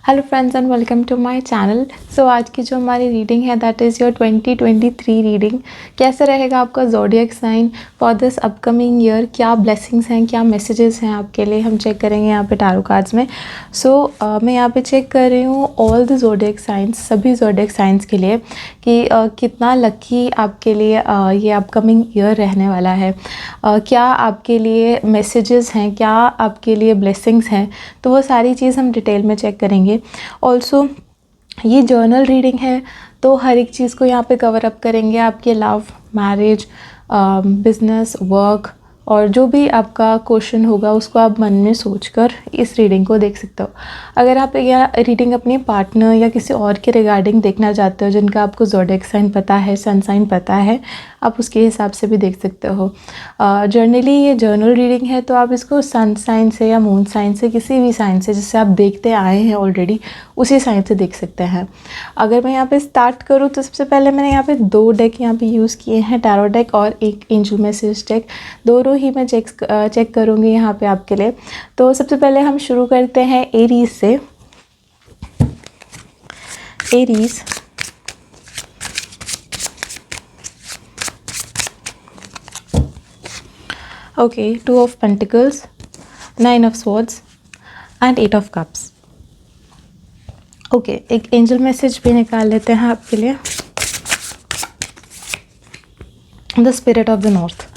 Hello friends and welcome to my channel. So आज की जो हमारी रीडिंग है दैट इज़ योर 2023 रीडिंग। कैसे रहेगा आपका zodiac sign for this upcoming year, क्या ब्लेसिंग्स हैं, क्या मैसेजेस हैं आपके लिए, हम चेक करेंगे यहाँ पे टैरो कार्ड्स में। मैं यहाँ पे चेक कर रही हूँ ऑल द ज़ोडिएक साइंस, सभी ज़ोडिएक साइंस के लिए कि कितना लकी आपके लिए ये अपकमिंग ईयर रहने वाला है। क्या आपके लिए मैसेजेस हैं, क्या आपके लिए ब्लेसिंग्स हैं, तो वो सारी चीज़ हम डिटेल में चेक करेंगे। ऑल्सो ये जर्नल रीडिंग है तो हर एक चीज़ को यहाँ पे कवर अप करेंगे, आपके लव, मैरिज, बिजनेस, वर्क और जो भी आपका क्वेश्चन होगा उसको आप मन में सोचकर इस रीडिंग को देख सकते हो। अगर आप यह रीडिंग अपने पार्टनर या किसी और के रिगार्डिंग देखना चाहते हो जिनका आपको ज़ोडिएक साइन पता है, सन साइन पता है, आप उसके हिसाब से भी देख सकते हो। जनरली ये जर्नल रीडिंग है तो आप इसको सन साइन से या मून साइन से, किसी भी साइन से जिससे आप देखते आए हैं ऑलरेडी, उसी साइन से देख सकते हैं। अगर मैं यहाँ पे स्टार्ट करूँ तो सबसे पहले मैंने यहाँ पे 2 डेक यहाँ पे यूज़ किए हैं, टैरो डेक और एक एंजल मैसेज डेक। दोनों ही मैं चेक करूँगी यहाँ पे आपके लिए। तो सबसे पहले हम शुरू करते हैं एरीज से। Aries, okay, 2 of pentacles, 9 of swords and 8 of cups. Okay, एक एंजल मैसेज भी निकाल लेते हैं आपके लिए। The spirit of the north.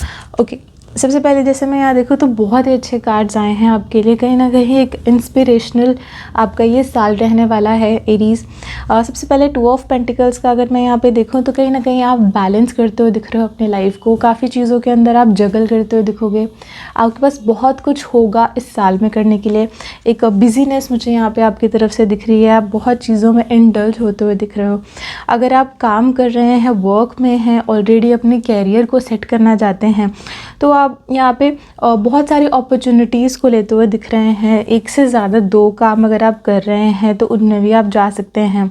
Okay, सबसे पहले जैसे मैं यहाँ देखूँ तो बहुत ही अच्छे कार्ड्स आए हैं आपके लिए। कहीं ना कहीं एक इंस्पिरेशनल आपका ये साल रहने वाला है एरीज। सबसे पहले 2 ऑफ पेंटिकल्स का अगर मैं यहाँ पे देखूँ तो कहीं ना कहीं आप बैलेंस करते हुए दिख रहे हो अपने लाइफ को। काफ़ी चीज़ों के अंदर आप जगल करते हुए दिखोगे। आपके पास बहुत कुछ होगा इस साल में करने के लिए। एक बिजीनेस मुझे यहाँ पे आपकी तरफ से दिख रही है। आप बहुत चीज़ों में इंडल्ज होते हुए दिख रहे हो। अगर आप काम कर रहे हैं, वर्क में हैं, ऑलरेडी अपने कैरियर को सेट करना चाहते हैं, तो आप यहाँ पे बहुत सारी अपॉर्चुनिटीज़ को लेते हुए दिख रहे हैं। एक से ज़्यादा 2 काम अगर आप कर रहे हैं तो उनमें भी आप जा सकते हैं।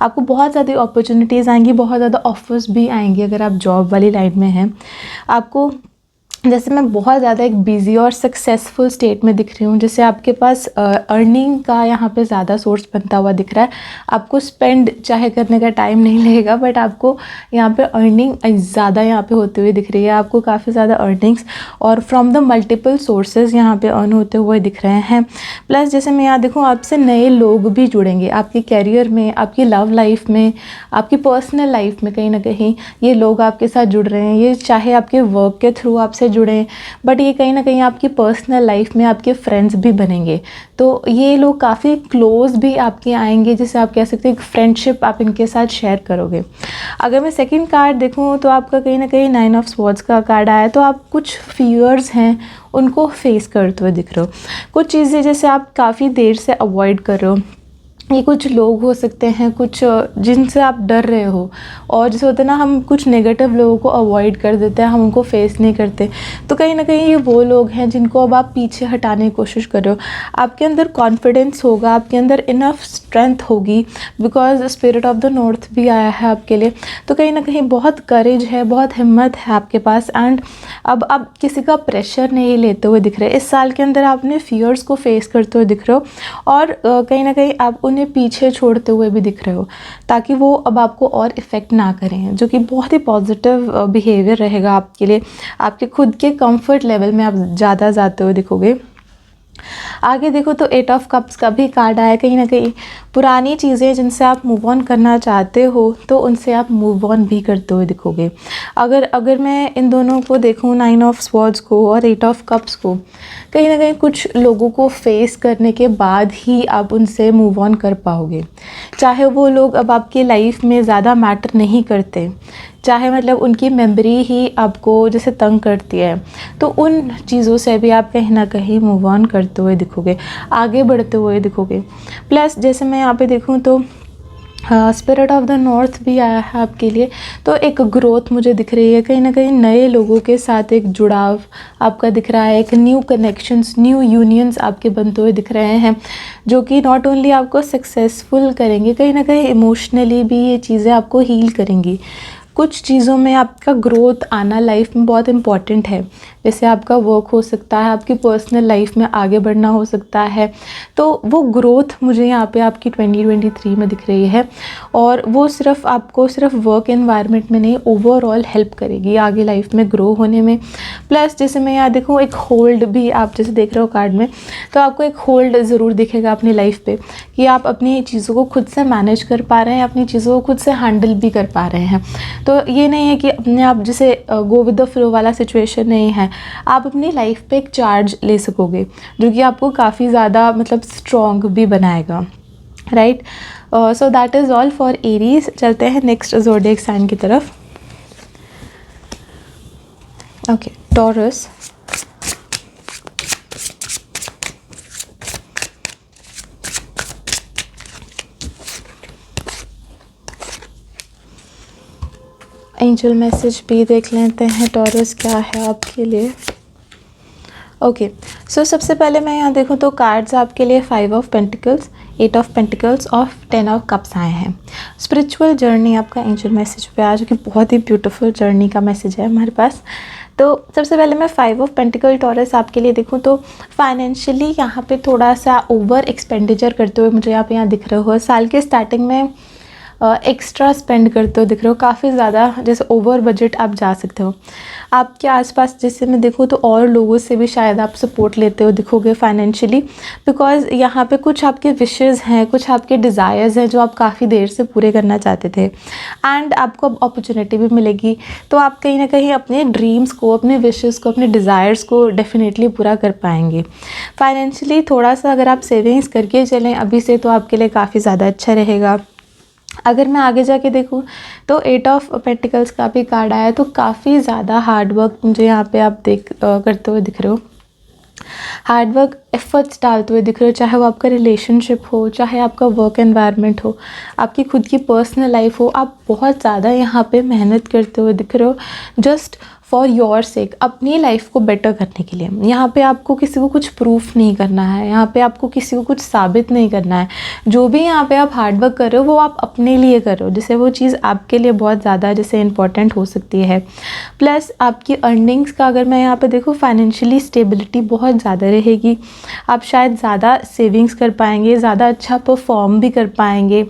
आपको बहुत ज़्यादा अपॉर्चुनिटीज़ आएंगी, बहुत ज़्यादा ऑफर्स भी आएंगी अगर आप जॉब वाली लाइन में हैं। आपको जैसे मैं बहुत ज़्यादा एक बिज़ी और सक्सेसफुल स्टेट में दिख रही हूँ, जैसे आपके पास अर्निंग का यहाँ पे ज़्यादा सोर्स बनता हुआ दिख रहा है। आपको स्पेंड चाहे करने का टाइम नहीं लगेगा, बट आपको यहाँ पे अर्निंग ज़्यादा यहाँ पे होते हुए दिख रही है। आपको काफ़ी ज़्यादा अर्निंग्स और फ्रॉम द मल्टीपल सोर्सेज यहाँ पे अर्न होते हुए दिख रहे हैं। प्लस जैसे मैं यहाँ देखूँ, आपसे नए लोग भी जुड़ेंगे आपके कैरियर में, आपकी लव लाइफ में, आपकी पर्सनल लाइफ में। कहीं ना कहीं ये लोग आपके साथ जुड़ रहे हैं। ये चाहे आपके वर्क के थ्रू आपसे जुड़े, बट ये कहीं ना कहीं आपकी पर्सनल लाइफ में आपके फ्रेंड्स भी बनेंगे। तो ये लोग काफ़ी क्लोज भी आपके आएंगे, जिसे आप कह सकते हैं एक फ्रेंडशिप आप इनके साथ शेयर करोगे। अगर मैं सेकंड कार्ड देखूँ तो आपका कहीं ना कहीं 9 ऑफ स्वॉर्ड्स का कार्ड आया। तो आप कुछ फियर्स हैं उनको फेस करते हुए दिख रहे हो। कुछ चीज़ें जैसे आप काफ़ी देर से अवॉइड कर रहे हो। ये कुछ लोग हो सकते हैं, कुछ जिनसे आप डर रहे हो, और जैसे होता है ना, हम कुछ नेगेटिव लोगों को अवॉइड कर देते हैं, हम उनको फेस नहीं करते। तो कहीं ना कहीं ये वो लोग हैं जिनको अब आप पीछे हटाने की कोशिश कर रहे हो। आपके अंदर कॉन्फिडेंस होगा, आपके अंदर इनफ स्ट्रेंथ होगी, because spirit of the north भी आया है आपके लिए। तो कहीं ना कहीं बहुत करेज है, बहुत हिम्मत है आपके पास। एंड अब आप किसी का प्रेशर नहीं लेते हुए दिख रहे। इस साल के अंदर आप अपने फियर्स को फेस करते हुए दिख रहे हो, और कहीं ना कहीं आप उन्हें पीछे छोड़ते हुए भी दिख रहे हो, ताकि वो अब आपको और इफ़ेक्ट ना करें, जो कि बहुत ही पॉजिटिव बिहेवियर रहेगा आपके लिए। आपके खुद के कंफर्ट लेवल में आप ज़्यादा जाते हुए दिखोगे। आगे देखो तो 8 ऑफ कप्स का भी कार्ड आया। कहीं ना कहीं पुरानी चीज़ें जिनसे आप मूव ऑन करना चाहते हो, तो उनसे आप मूव ऑन भी करते हुए दिखोगे। अगर मैं इन दोनों को देखूँ, 9 ऑफ स्वॉर्ड्स को और 8 ऑफ कप्स को, कहीं ना कहीं कुछ लोगों को फेस करने के बाद ही आप उनसे मूव ऑन कर पाओगे। चाहे वो लोग अब आपकी लाइफ में ज़्यादा मैटर नहीं करते, चाहे मतलब उनकी मेमोरी ही आपको जैसे तंग करती है, तो उन चीज़ों से भी आप कहीं ना कहीं मूव ऑन करते हुए दिखोगे, आगे बढ़ते हुए दिखोगे। प्लस जैसे मैं यहाँ पे देखूँ तो स्पिरिट ऑफ द नॉर्थ भी आया है आपके लिए। तो एक ग्रोथ मुझे दिख रही है। कहीं ना कहीं नए लोगों के साथ एक जुड़ाव आपका दिख रहा है। एक न्यू कनेक्शंस, न्यू यूनियंस आपके बनते हुए दिख रहे हैं, जो कि नॉट ओनली आपको सक्सेसफुल करेंगे, कहीं ना कहीं इमोशनली भी ये चीज़ें आपको हील करेंगी। कुछ चीज़ों में आपका ग्रोथ आना लाइफ में बहुत इम्पॉर्टेंट है। जैसे आपका वर्क हो सकता है, आपकी पर्सनल लाइफ में आगे बढ़ना हो सकता है। तो वो ग्रोथ मुझे यहाँ पे आपकी 2023 में दिख रही है, और वो सिर्फ आपको सिर्फ वर्क एनवायरनमेंट में नहीं, ओवरऑल हेल्प करेगी आगे लाइफ में ग्रो होने में। प्लस जैसे मैं यहाँ देखूँ एक होल्ड भी आप जैसे देख रहे हो कार्ड में, तो आपको एक होल्ड ज़रूर दिखेगा अपनी लाइफ पे कि आप अपनी चीज़ों को खुद से मैनेज कर पा रहे हैं, अपनी चीज़ों को खुद से हैंडल भी कर पा रहे हैं। तो ये नहीं है कि अपने आप जैसे गो विद द फ्लो वाला सिचुएशन नहीं है, आप अपनी लाइफ पे एक चार्ज ले सकोगे जो कि आपको काफ़ी ज़्यादा मतलब स्ट्रॉन्ग भी बनाएगा, right. So that is all for Aries. चलते हैं नेक्स्ट ज़ोडिएक साइन की तरफ। Okay, taurus. एंजल मैसेज भी देख लेते हैं टॉरस क्या है आपके लिए। ओके, सो सबसे पहले मैं यहाँ देखूँ तो कार्ड्स आपके लिए 5 ऑफ पेंटिकल्स, 8 ऑफ पेंटिकल्स और 10 ऑफ कप्स आए हैं। स्पिरिचुअल जर्नी आपका एंजल मैसेज पे आज, कि बहुत ही ब्यूटीफुल जर्नी का मैसेज है हमारे पास। तो सबसे पहले मैं 5 ऑफ पेंटिकल टॉरस आपके लिए देखूँ तो फाइनेंशियली यहाँ पे थोड़ा सा ओवर एक्सपेंडिचर करते हुए मुझे यहाँ दिख रहे हो। साल के स्टार्टिंग में एक्स्ट्रा स्पेंड करते हो दिख रहे हो, काफ़ी ज़्यादा जैसे ओवर बजट आप जा सकते हो। आपके आसपास जैसे मैं देखूँ तो और लोगों से भी शायद आप सपोर्ट लेते हो दिखोगे फाइनेंशियली, बिकॉज़ यहाँ पे कुछ आपके विशेज़ हैं, कुछ आपके डिज़ायर्स हैं जो आप काफ़ी देर से पूरे करना चाहते थे, एंड आपको अब अपॉर्चुनिटी भी मिलेगी। तो आप कहीं ना कहीं अपने ड्रीम्स को, अपने विशेज़ को, अपने डिज़ायर्स को डेफिनेटली पूरा कर पाएंगे। फाइनेंशियली थोड़ा सा अगर आप सेविंग्स करके चलें अभी से तो आपके लिए काफ़ी ज़्यादा अच्छा रहेगा। अगर मैं आगे जाके देखूँ तो 8 ऑफ पेंटिकल्स का भी कार्ड आया, तो काफ़ी ज़्यादा हार्ड वर्क मुझे यहाँ पे आप करते हुए दिख रहे हो। हार्ड वर्क एफर्ट्स डालते हुए दिख रहे हो, चाहे वो आपका रिलेशनशिप हो, चाहे आपका वर्क एनवायरनमेंट हो, आपकी खुद की पर्सनल लाइफ हो, आप बहुत ज़्यादा यहाँ पे मेहनत करते हुए दिख रहे हो जस्ट फॉर योर सेक, अपनी लाइफ को बेटर करने के लिए। यहाँ पे आपको किसी को कुछ प्रूफ नहीं करना है, यहाँ पे आपको किसी को कुछ साबित नहीं करना है। जो भी यहाँ पे आप हार्ड वर्क कर रहे हो वो आप अपने लिए कर रहे हो, जिससे वो चीज़ आपके लिए बहुत ज़्यादा जैसे इंपॉर्टेंट हो सकती है। प्लस आपकी अर्निंग्स का अगर मैं यहाँ पे देखूँ, फाइनेंशियली स्टेबिलिटी बहुत ज़्यादा रहेगी। आप शायद ज़्यादा सेविंग्स कर पाएंगे, ज़्यादा अच्छा परफॉर्म भी कर पाएंगे।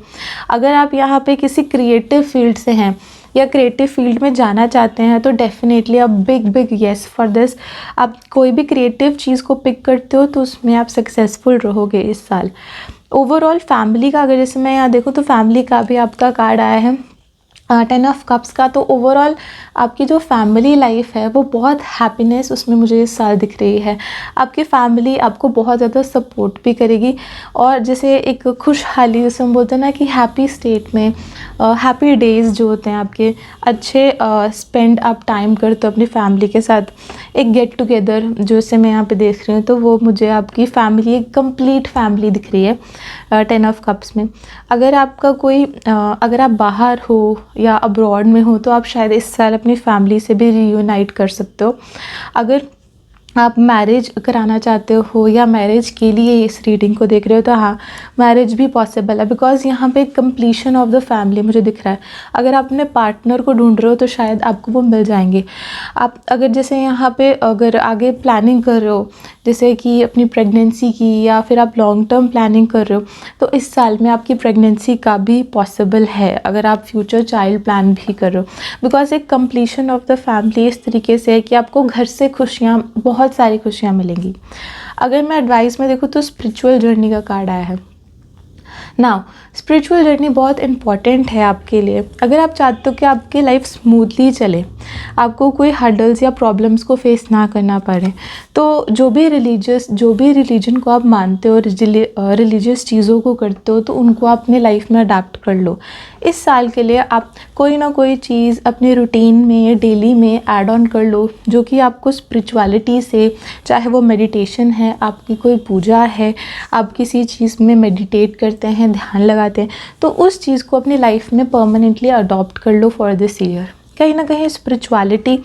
अगर आप यहाँ पे किसी क्रिएटिव फील्ड से हैं या क्रिएटिव फील्ड में जाना चाहते हैं तो डेफिनेटली आप बिग येस फॉर दिस। आप कोई भी क्रिएटिव चीज़ को पिक करते हो तो उसमें आप सक्सेसफुल रहोगे इस साल। ओवरऑल फैमिली का अगर जैसे मैं यहाँ देखूँ तो फैमिली का भी आपका कार्ड आया है 10 ऑफ कप्स का। तो ओवरऑल आपकी जो फैमिली लाइफ है वो बहुत हैप्पीनेस उसमें मुझे इस साल दिख रही है। आपकी फैमिली आपको बहुत ज़्यादा सपोर्ट भी करेगी, और जैसे एक खुशहाली जैसे हम बोलते हैं ना कि हैप्पी स्टेट में हैप्पी डेज़ जो होते हैं आपके अच्छे स्पेंड आप टाइम करते हो अपनी फैमिली के साथ। एक गेट टुगेदर जो से मैं यहाँ पे देख रही हूँ तो वो मुझे आपकी फैमिली, एक कंप्लीट फैमिली दिख रही है 10 ऑफ कप्स में। अगर आपका कोई अगर आप बाहर हो या अब्रॉड में हो तो आप शायद इस साल अपनी फैमिली से भी रीयूनाइट कर सकते हो। अगर आप मैरिज कराना चाहते हो या मैरिज के लिए इस रीडिंग को देख रहे हो तो हाँ, मैरिज भी पॉसिबल है, बिकॉज़ यहाँ पे कंप्लीशन ऑफ द फैमिली मुझे दिख रहा है। अगर आप अपने पार्टनर को ढूंढ रहे हो तो शायद आपको वो मिल जाएंगे। आप अगर जैसे यहाँ पे अगर आगे प्लानिंग कर रहे हो जैसे कि अपनी प्रेगनेंसी की, या फिर आप लॉन्ग टर्म प्लानिंग कर रहे हो तो इस साल में आपकी प्रेगनेंसी का भी पॉसिबल है, अगर आप फ्यूचर चाइल्ड प्लान भी कर रहे हो। बिकॉज एक कंप्लीशन ऑफ द फैमिली इस तरीके से है कि आपको घर से खुशियाँ, बहुत सारी खुशियाँ मिलेंगी। अगर मैं एडवाइस में देखूँ तो स्पिरिचुअल जर्नी का कार्ड आया है। नाउ स्पिरिचुअल जर्नी बहुत इंपॉर्टेंट है आपके लिए। अगर आप चाहते हो कि आपकी लाइफ स्मूथली चले, आपको कोई हर्डल्स या प्रॉब्लम्स को फेस ना करना पड़े, तो जो भी रिलीजन को आप मानते हो, रिलीजियस चीज़ों को करते हो, तो उनको आप अपने लाइफ में अडाप्ट कर लो। इस साल के लिए आप कोई ना कोई चीज़ अपने रूटीन में, डेली में ऐड ऑन कर लो जो कि आपको स्पिरिचुअलिटी से, चाहे वो मेडिटेशन है, आपकी कोई पूजा है, आप किसी चीज़ में मेडिटेट करते हैं, ध्यान लगाते हैं, तो उस चीज़ को अपनी लाइफ में परमानेंटली अडॉप्ट कर लो फॉर दिस ईयर। कहीं ना कहीं स्पिरिचुअलिटी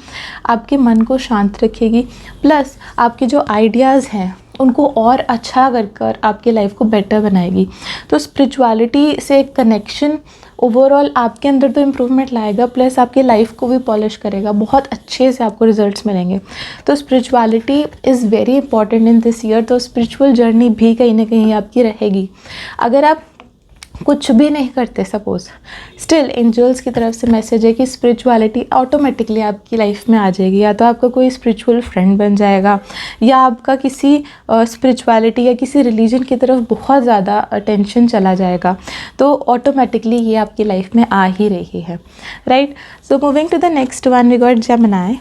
आपके मन को शांत रखेगी, प्लस आपके जो आइडियाज़ हैं उनको और अच्छा कर आपकी लाइफ को बेटर बनाएगी। तो स्पिरिचुअलिटी से एक कनेक्शन ओवरऑल आपके अंदर तो इम्प्रूवमेंट लाएगा, प्लस आपकी लाइफ को भी पॉलिश करेगा, बहुत अच्छे से आपको रिजल्ट्स मिलेंगे। तो spirituality is very important in this year. तो स्पिरिचुअल जर्नी भी कहीं ना कहीं आपकी रहेगी। अगर आप कुछ भी नहीं करते सपोज़, स्टिल एंजल्स की तरफ से मैसेज है कि स्पिरिचुअलिटी ऑटोमेटिकली आपकी लाइफ में आ जाएगी। या तो आपका कोई स्पिरिचुअल फ्रेंड बन जाएगा, या आपका किसी स्पिरिचुअलिटी या किसी रिलीजन की तरफ बहुत ज़्यादा अटेंशन चला जाएगा। तो ऑटोमेटिकली ये आपकी लाइफ में आ ही रही है, right. So moving to the next one, we got Gemini.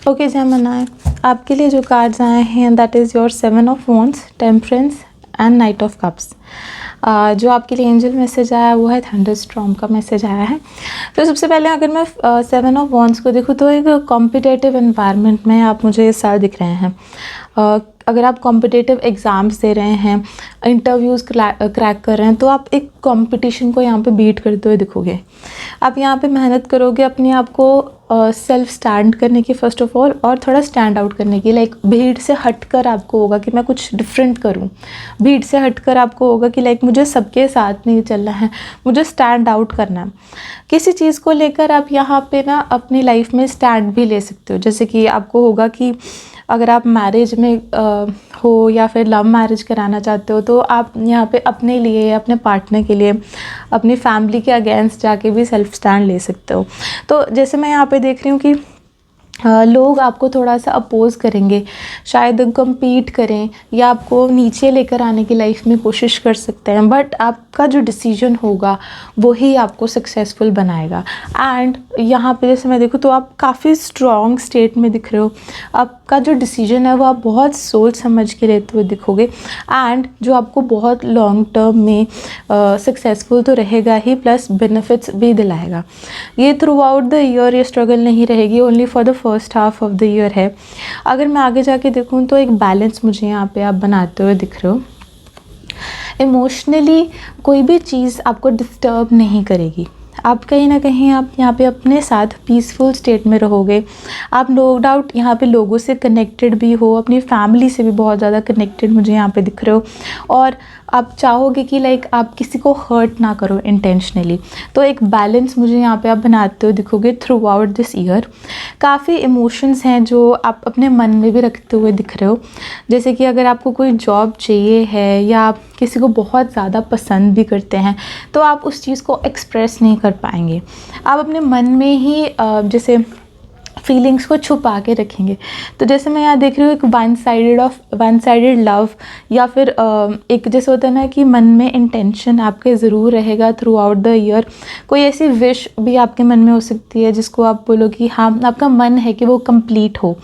Okay Gemini, आपके लिए जो कार्ड्स आए हैं that is your 7 of wands, temperance and knight of cups. जो आपके लिए एंजल मैसेज आया वो है थंडरस्टॉर्म का मैसेज आया है। तो सबसे पहले अगर मैं 7 ऑफ वॉन्ड्स को देखूँ तो एक कॉम्पिटिटिव एनवायरनमेंट में आप मुझे इस साल दिख रहे हैं। अगर आप कॉम्पिटिटिव एग्ज़ाम्स दे रहे हैं, इंटरव्यूज़ क्रैक कर रहे हैं, तो आप एक कंपटीशन को यहाँ पे बीट करते हुए दिखोगे। आप यहाँ पे मेहनत करोगे अपने आप को सेल्फ स्टैंड करने की फ़र्स्ट ऑफ ऑल, और थोड़ा स्टैंड आउट करने की। लाइक भीड़ से हटकर आपको होगा कि मैं कुछ डिफरेंट करूँ। भीड़ से हटकर आपको होगा कि लाइक मुझे सबके साथ नहीं चलना है, मुझे स्टैंड आउट करना है। किसी चीज़ को लेकर आप यहाँ पे ना अपनी लाइफ में स्टैंड भी ले सकते हो। जैसे कि आपको होगा कि अगर आप मैरिज में हो या फिर लव मैरिज कराना चाहते हो, तो आप यहाँ पे अपने लिए, अपने पार्टनर के लिए, अपनी फैमिली के अगेंस्ट जाके भी सेल्फ स्टैंड ले सकते हो। तो जैसे मैं यहाँ पे देख रही हूँ कि लोग आपको थोड़ा सा अपोज़ करेंगे, शायद कम्पीट करें या आपको नीचे लेकर आने की लाइफ में कोशिश कर सकते हैं, बट आपका जो डिसीजन होगा वही आपको सक्सेसफुल बनाएगा। एंड यहाँ पे जैसे मैं देखूँ तो आप काफ़ी स्ट्रॉन्ग स्टेट में दिख रहे हो। आपका जो डिसीजन है वो आप बहुत सोच समझ के लेते हुए दिखोगे, एंड जो आपको बहुत लॉन्ग टर्म में सक्सेसफुल तो रहेगा ही, प्लस बेनिफिट्स भी दिलाएगा। ये थ्रू आउट द ईयर ये स्ट्रगल नहीं रहेगी, only for the first half of the year है। अगर मैं आगे जाके देखूँ तो एक बैलेंस मुझे यहाँ पे आप बनाते हुए दिख रहे हो। इमोशनली कोई भी चीज़ आपको डिस्टर्ब नहीं करेगी। आप कहीं ना कहीं आप यहाँ पे अपने साथ पीसफुल स्टेट में रहोगे। आप नो डाउट यहाँ पे लोगों से कनेक्टेड भी हो, अपनी फैमिली से भी बहुत ज़्यादा कनेक्टेड मुझे यहाँ पे दिख रहे हो, और आप चाहोगे कि लाइक आप किसी को हर्ट ना करो इंटेंशनली। तो एक बैलेंस मुझे यहाँ पे आप बनाते हुए दिखोगे थ्रू आउट दिस ईयर। काफ़ी इमोशंस हैं जो आप अपने मन में भी रखते हुए दिख रहे हो। जैसे कि अगर आपको कोई जॉब चाहिए है या आप किसी को बहुत ज़्यादा पसंद भी करते हैं, तो आप उस चीज़ को एक्सप्रेस नहीं कर पाएंगे। आप अपने मन में ही जैसे फीलिंग्स को छुपा के रखेंगे। तो जैसे मैं यहाँ देख रही हूँ एक वन साइडेड लव, या फिर एक जैसे होता है ना कि मन में इंटेंशन आपके ज़रूर रहेगा थ्रू आउट द ईयर। कोई ऐसी विश भी आपके मन में हो सकती है जिसको आप बोलो कि हाँ आपका मन है कि वो कंप्लीट हो,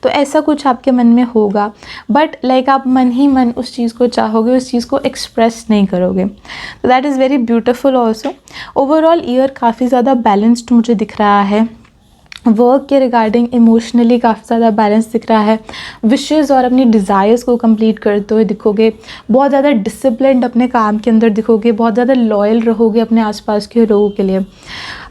तो ऐसा कुछ आपके मन में होगा, बट लाइक आप मन ही मन उस चीज़ को चाहोगे, उस चीज़ को एक्सप्रेस नहीं करोगे। तो that is very beautiful also. Overall year काफ़ी ज़्यादा बैलेंस्ड मुझे दिख रहा है। वर्क के रिगार्डिंग इमोशनली काफ़ी ज़्यादा बैलेंस दिख रहा है। विशेज़ और अपनी डिज़ायर्स को कंप्लीट करते हुए दिखोगे। बहुत ज़्यादा डिसिप्लिन्ड अपने काम के अंदर दिखोगे। बहुत ज़्यादा लॉयल रहोगे अपने आसपास के लोगों के लिए।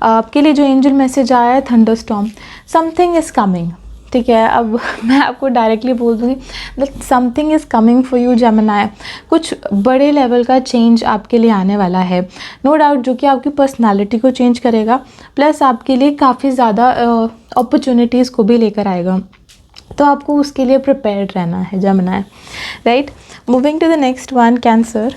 आपके लिए जो एंजल मैसेज आया है थंडरस्टॉर्म, समथिंग इज़ कमिंग। ठीक है, अब मैं आपको डायरेक्टली बोल दूँगी that something is coming for you Gemini. कुछ बड़े लेवल का चेंज आपके लिए आने वाला है, नो डाउट, जो कि आपकी पर्सनालिटी को चेंज करेगा, प्लस आपके लिए काफ़ी ज़्यादा अपॉर्चुनिटीज़ को भी लेकर आएगा। तो आपको उसके लिए प्रिपेयर्ड रहना है Gemini, right. Moving to the next one, Cancer.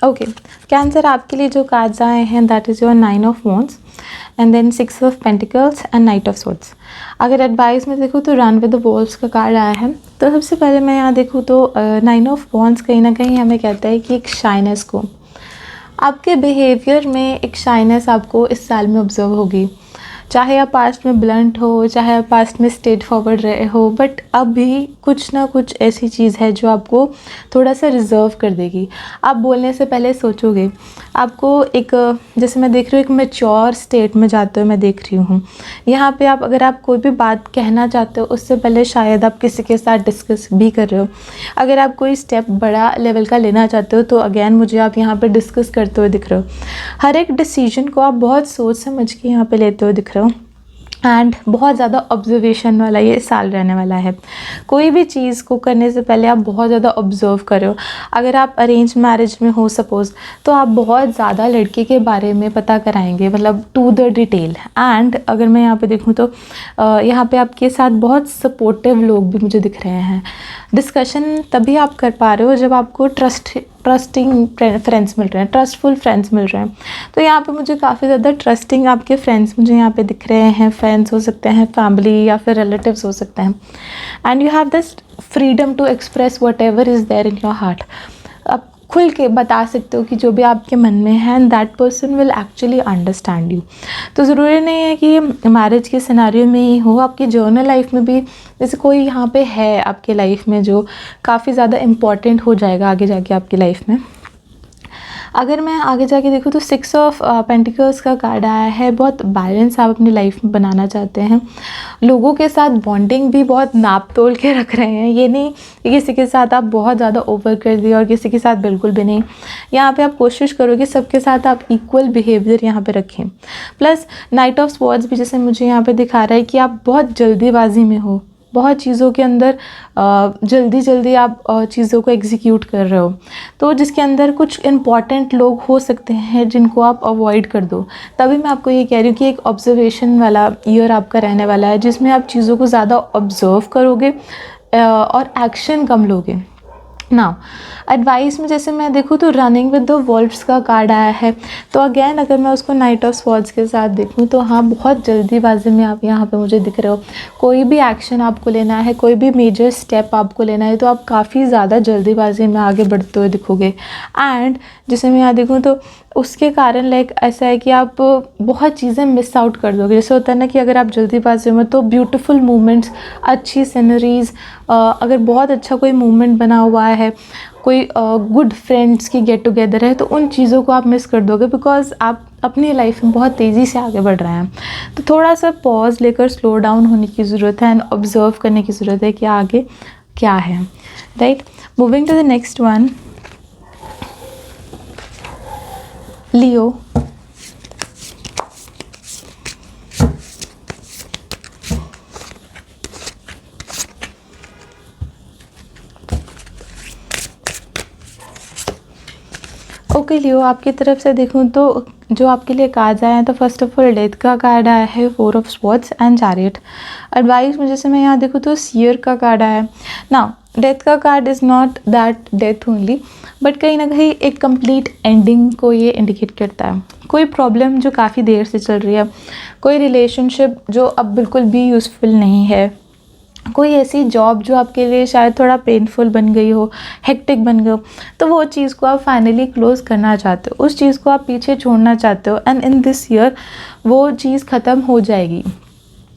Okay Cancer, आपके लिए जो कार्ड्स आए हैं that is your 9 of wands and then 6 of pentacles and knight of swords. अगर एडवाइस में देखूँ तो रन विद द वॉल्स का कार्ड आया है। तो सबसे पहले मैं यहाँ देखूँ तो 9 ऑफ वॉन्ड्स कहीं ना कहीं हमें कहता है कि एक शाइनेस को, आपके बिहेवियर में एक शाइनेस आपको इस साल में ऑब्जर्व होगी। चाहे आप पास्ट में ब्लंट हो, चाहे आप पास्ट में स्ट्रेट फॉरवर्ड रहे हो, बट अभी कुछ ना कुछ ऐसी चीज़ है जो आपको थोड़ा सा रिजर्व कर देगी। आप बोलने से पहले सोचोगे, आपको एक, जैसे मैं देख रही हूँ एक मैच्योर स्टेट में जाते हुए मैं देख रही हूँ। यहाँ पे आप अगर आप कोई भी बात कहना चाहते हो उससे पहले शायद आप किसी के साथ डिस्कस भी कर रहे हो। अगर आप कोई स्टेप बड़ा लेवल का लेना चाहते हो तो अगेन मुझे आप यहाँ पे डिस्कस करते हुए दिख रहे हो। हर एक डिसीजन को आप बहुत सोच समझ के यहाँ पे लेते हुए दिख रहे हो। एंड बहुत ज़्यादा ऑब्जर्वेशन वाला ये साल रहने वाला है। कोई भी चीज़ को करने से पहले आप बहुत ज़्यादा ऑब्जर्व करो। अगर आप अरेंज मैरिज में हो सपोज़, तो आप बहुत ज़्यादा लड़के के बारे में पता कराएंगे, मतलब टू द डिटेल। एंड अगर मैं यहाँ पे देखूँ तो यहाँ पे आपके साथ बहुत सपोर्टिव लोग भी मुझे दिख रहे हैं। डिस्कशन तभी आप कर पा रहे हो जब आपको ट्रस्टिंग फ्रेंड्स मिल रहे हैं, ट्रस्टफुल फ्रेंड्स मिल रहे हैं। तो यहाँ पे मुझे काफ़ी ज़्यादा ट्रस्टिंग आपके फ्रेंड्स मुझे यहाँ पे दिख रहे हैं। फ्रेंड्स हो सकते हैं, फैमिली या फिर रिलेटिव्स हो सकते हैं। And you have this freedom to express whatever is there in your heart. आप खुल के बता सकते हो कि जो भी आपके मन में है, and that person will actually understand you. तो ज़रूरी नहीं है कि मैरिज के सिनेरियो में ही हो, आपकी जर्नल लाइफ में भी जैसे कोई यहाँ पे है आपके लाइफ में जो काफ़ी ज़्यादा इम्पॉर्टेंट हो जाएगा आगे जाके आपकी लाइफ में। अगर मैं आगे जाके देखूँ तो 6 ऑफ पेंटिकल्स का कार्ड आया है। बहुत बैलेंस आप अपनी लाइफ में बनाना चाहते हैं। लोगों के साथ बॉन्डिंग भी बहुत नाप तोल के रख रहे हैं। ये नहीं कि किसी के साथ आप बहुत ज़्यादा ओवर कर दिए और किसी के साथ बिल्कुल भी नहीं। यहाँ पे आप कोशिश करोगे सबके साथ आप इक्वल बिहेवियर यहाँ पे रखें। प्लस नाइट ऑफ स्वॉर्ड्स भी जैसे मुझे यहाँ पे दिखा रहा है कि आप बहुत जल्दीबाजी में हो, बहुत चीज़ों के अंदर जल्दी आप चीज़ों को एग्जीक्यूट कर रहे हो। तो जिसके अंदर कुछ इम्पॉर्टेंट लोग हो सकते हैं जिनको आप अवॉइड कर दो। तभी मैं आपको ये कह रही हूँ कि एक ऑब्जर्वेशन वाला ईयर आपका रहने वाला है, जिसमें आप चीज़ों को ज़्यादा ऑब्जर्व करोगे और एक्शन कम लोगे। नाउ एडवाइस में जैसे मैं देखूँ तो रनिंग विद द वॉल्व्स का कार्ड आया है। तो अगेन अगर मैं उसको नाइट ऑफ स्वॉर्ड्स के साथ देखूँ तो हाँ, बहुत जल्दीबाजी में आप यहाँ पे मुझे दिख रहे हो। कोई भी एक्शन आपको लेना है, कोई भी मेजर स्टेप आपको लेना है, तो आप काफ़ी ज़्यादा जल्दीबाजी में आगे बढ़ते हुए दिखोगे। एंड जैसे मैं यहाँ देखूँ तो उसके कारण लाइक ऐसा है कि आप बहुत चीज़ें मिस आउट कर दोगे। जैसे होता है ना कि अगर आप जल्दीबाजी में, तो ब्यूटीफुल मोमेंट्स, अच्छी सीनरीज़, अगर बहुत अच्छा कोई मोमेंट बना हुआ है, कोई गुड फ्रेंड्स की गेट टुगेदर है, तो उन चीज़ों को आप मिस कर दोगे बिकॉज आप अपनी लाइफ में बहुत तेज़ी से आगे बढ़ रहे हैं। तो थोड़ा सा पॉज लेकर स्लो डाउन होने की ज़रूरत है एंड ऑब्जर्व करने की ज़रूरत है कि आगे क्या है। Right, moving to the next one, Leo. Okay Leo, आपकी तरफ से देखूं तो जो आपके लिए कार्ड्स आए हैं, तो फर्स्ट ऑफ ऑल डेथ का कार्ड आया है, 4 of swords and chariot. Advice में जैसे मैं यहाँ देखूँ तो सीयर का कार्ड आया है। नाउ डेथ का card is not that death only, but कहीं ना कहीं एक कंप्लीट एंडिंग को ये इंडिकेट करता है। कोई प्रॉब्लम जो काफ़ी देर से चल रही है, कोई रिलेशनशिप जो अब बिल्कुल भी यूज़फुल नहीं है, कोई ऐसी जॉब जो आपके लिए शायद थोड़ा पेनफुल बन गई हो, हेक्टिक बन गई हो, तो वो चीज़ को आप फाइनली क्लोज़ करना चाहते हो, उस चीज़ को आप पीछे छोड़ना चाहते हो। एंड इन दिस ईयर वो चीज़ ख़त्म हो जाएगी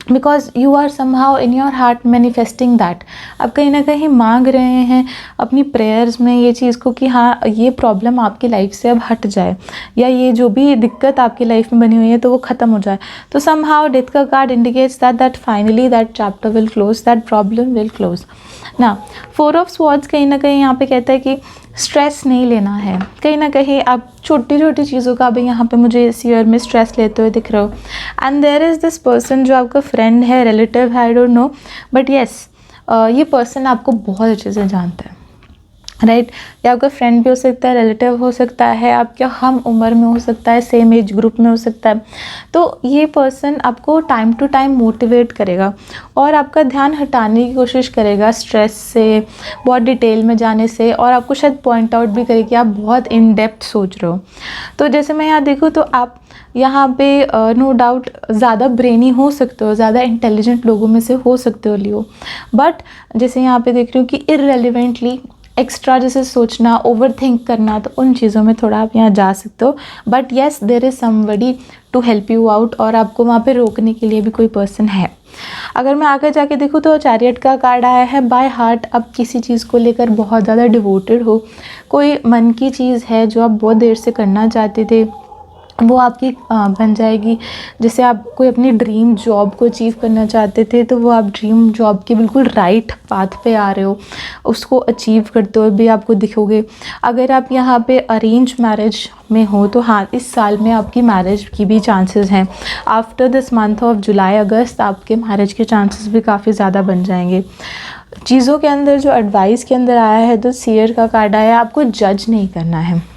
because you are somehow in your heart manifesting that. आप कहीं ना कहीं मांग रहे हैं अपनी प्रेयर्स में ये चीज़ को कि हाँ, ये प्रॉब्लम आपकी लाइफ से अब हट जाए, या ये जो भी दिक्कत आपकी लाइफ में बनी हुई है तो वो ख़त्म हो जाए। तो समहाउ डेथ का card indicates that finally that chapter will close, that problem will close ना। 4 ऑफ स्वॉर्ड्स कहीं ना कहीं यहाँ पे कहता है कि स्ट्रेस नहीं लेना है। कहीं ना कहीं आप छोटी छोटी चीज़ों का भी यहाँ पे मुझे इस ईयर में स्ट्रेस लेते हुए दिख रहे हो। And there is this person जो आपका फ्रेंड है, रिलेटिव है, I don't know, but yes ये पर्सन आपको बहुत अच्छे से जानता है। राइट, या आपका फ्रेंड भी हो सकता है, रिलेटिव हो सकता है, आपके हम उम्र में हो सकता है, सेम एज ग्रुप में हो सकता है। तो ये पर्सन आपको टाइम टू टाइम मोटिवेट करेगा और आपका ध्यान हटाने की कोशिश करेगा स्ट्रेस से, बहुत डिटेल में जाने से, और आपको शायद पॉइंट आउट भी करे कि आप बहुत इन डेप्थ सोच रहे हो। तो जैसे मैं यहाँ देखूँ तो आप यहाँ पे नो डाउट ज़्यादा ब्रेनी हो सकते हो, ज़्यादा इंटेलिजेंट लोगों में से हो सकते हो लियो, बट जैसे यहाँ पे देख रही हूँ कि इररेलेवेंटली एक्स्ट्रा जैसे सोचना, ओवर थिंक करना, तो उन चीज़ों में थोड़ा आप यहाँ जा सकते हो। But yes, there is somebody to help you out, और आपको वहाँ पे रोकने के लिए भी कोई पर्सन है। अगर मैं आगे जाके देखूँ तो चैरियट का कार्ड आया है। बाय हार्ट आप किसी चीज़ को लेकर बहुत ज़्यादा डिवोटेड हो, कोई मन की चीज़ है जो आप बहुत देर से करना चाहते थे, वो आपकी बन जाएगी। जैसे आप कोई अपनी ड्रीम जॉब को अचीव करना चाहते थे, तो वो आप ड्रीम जॉब के बिल्कुल राइट पाथ पे आ रहे हो, उसको अचीव करते हुए भी आपको दिखोगे। अगर आप यहाँ पे अरेंज मैरिज में हो तो हाँ, इस साल में आपकी मैरिज की भी चांसेस हैं। After this month of July August आपके मैरिज के चांसेस भी काफ़ी ज़्यादा बन जाएंगे। चीज़ों के अंदर जो एडवाइस के अंदर आया है, तो सीयर का कार्ड आया है, आपको जज नहीं करना है।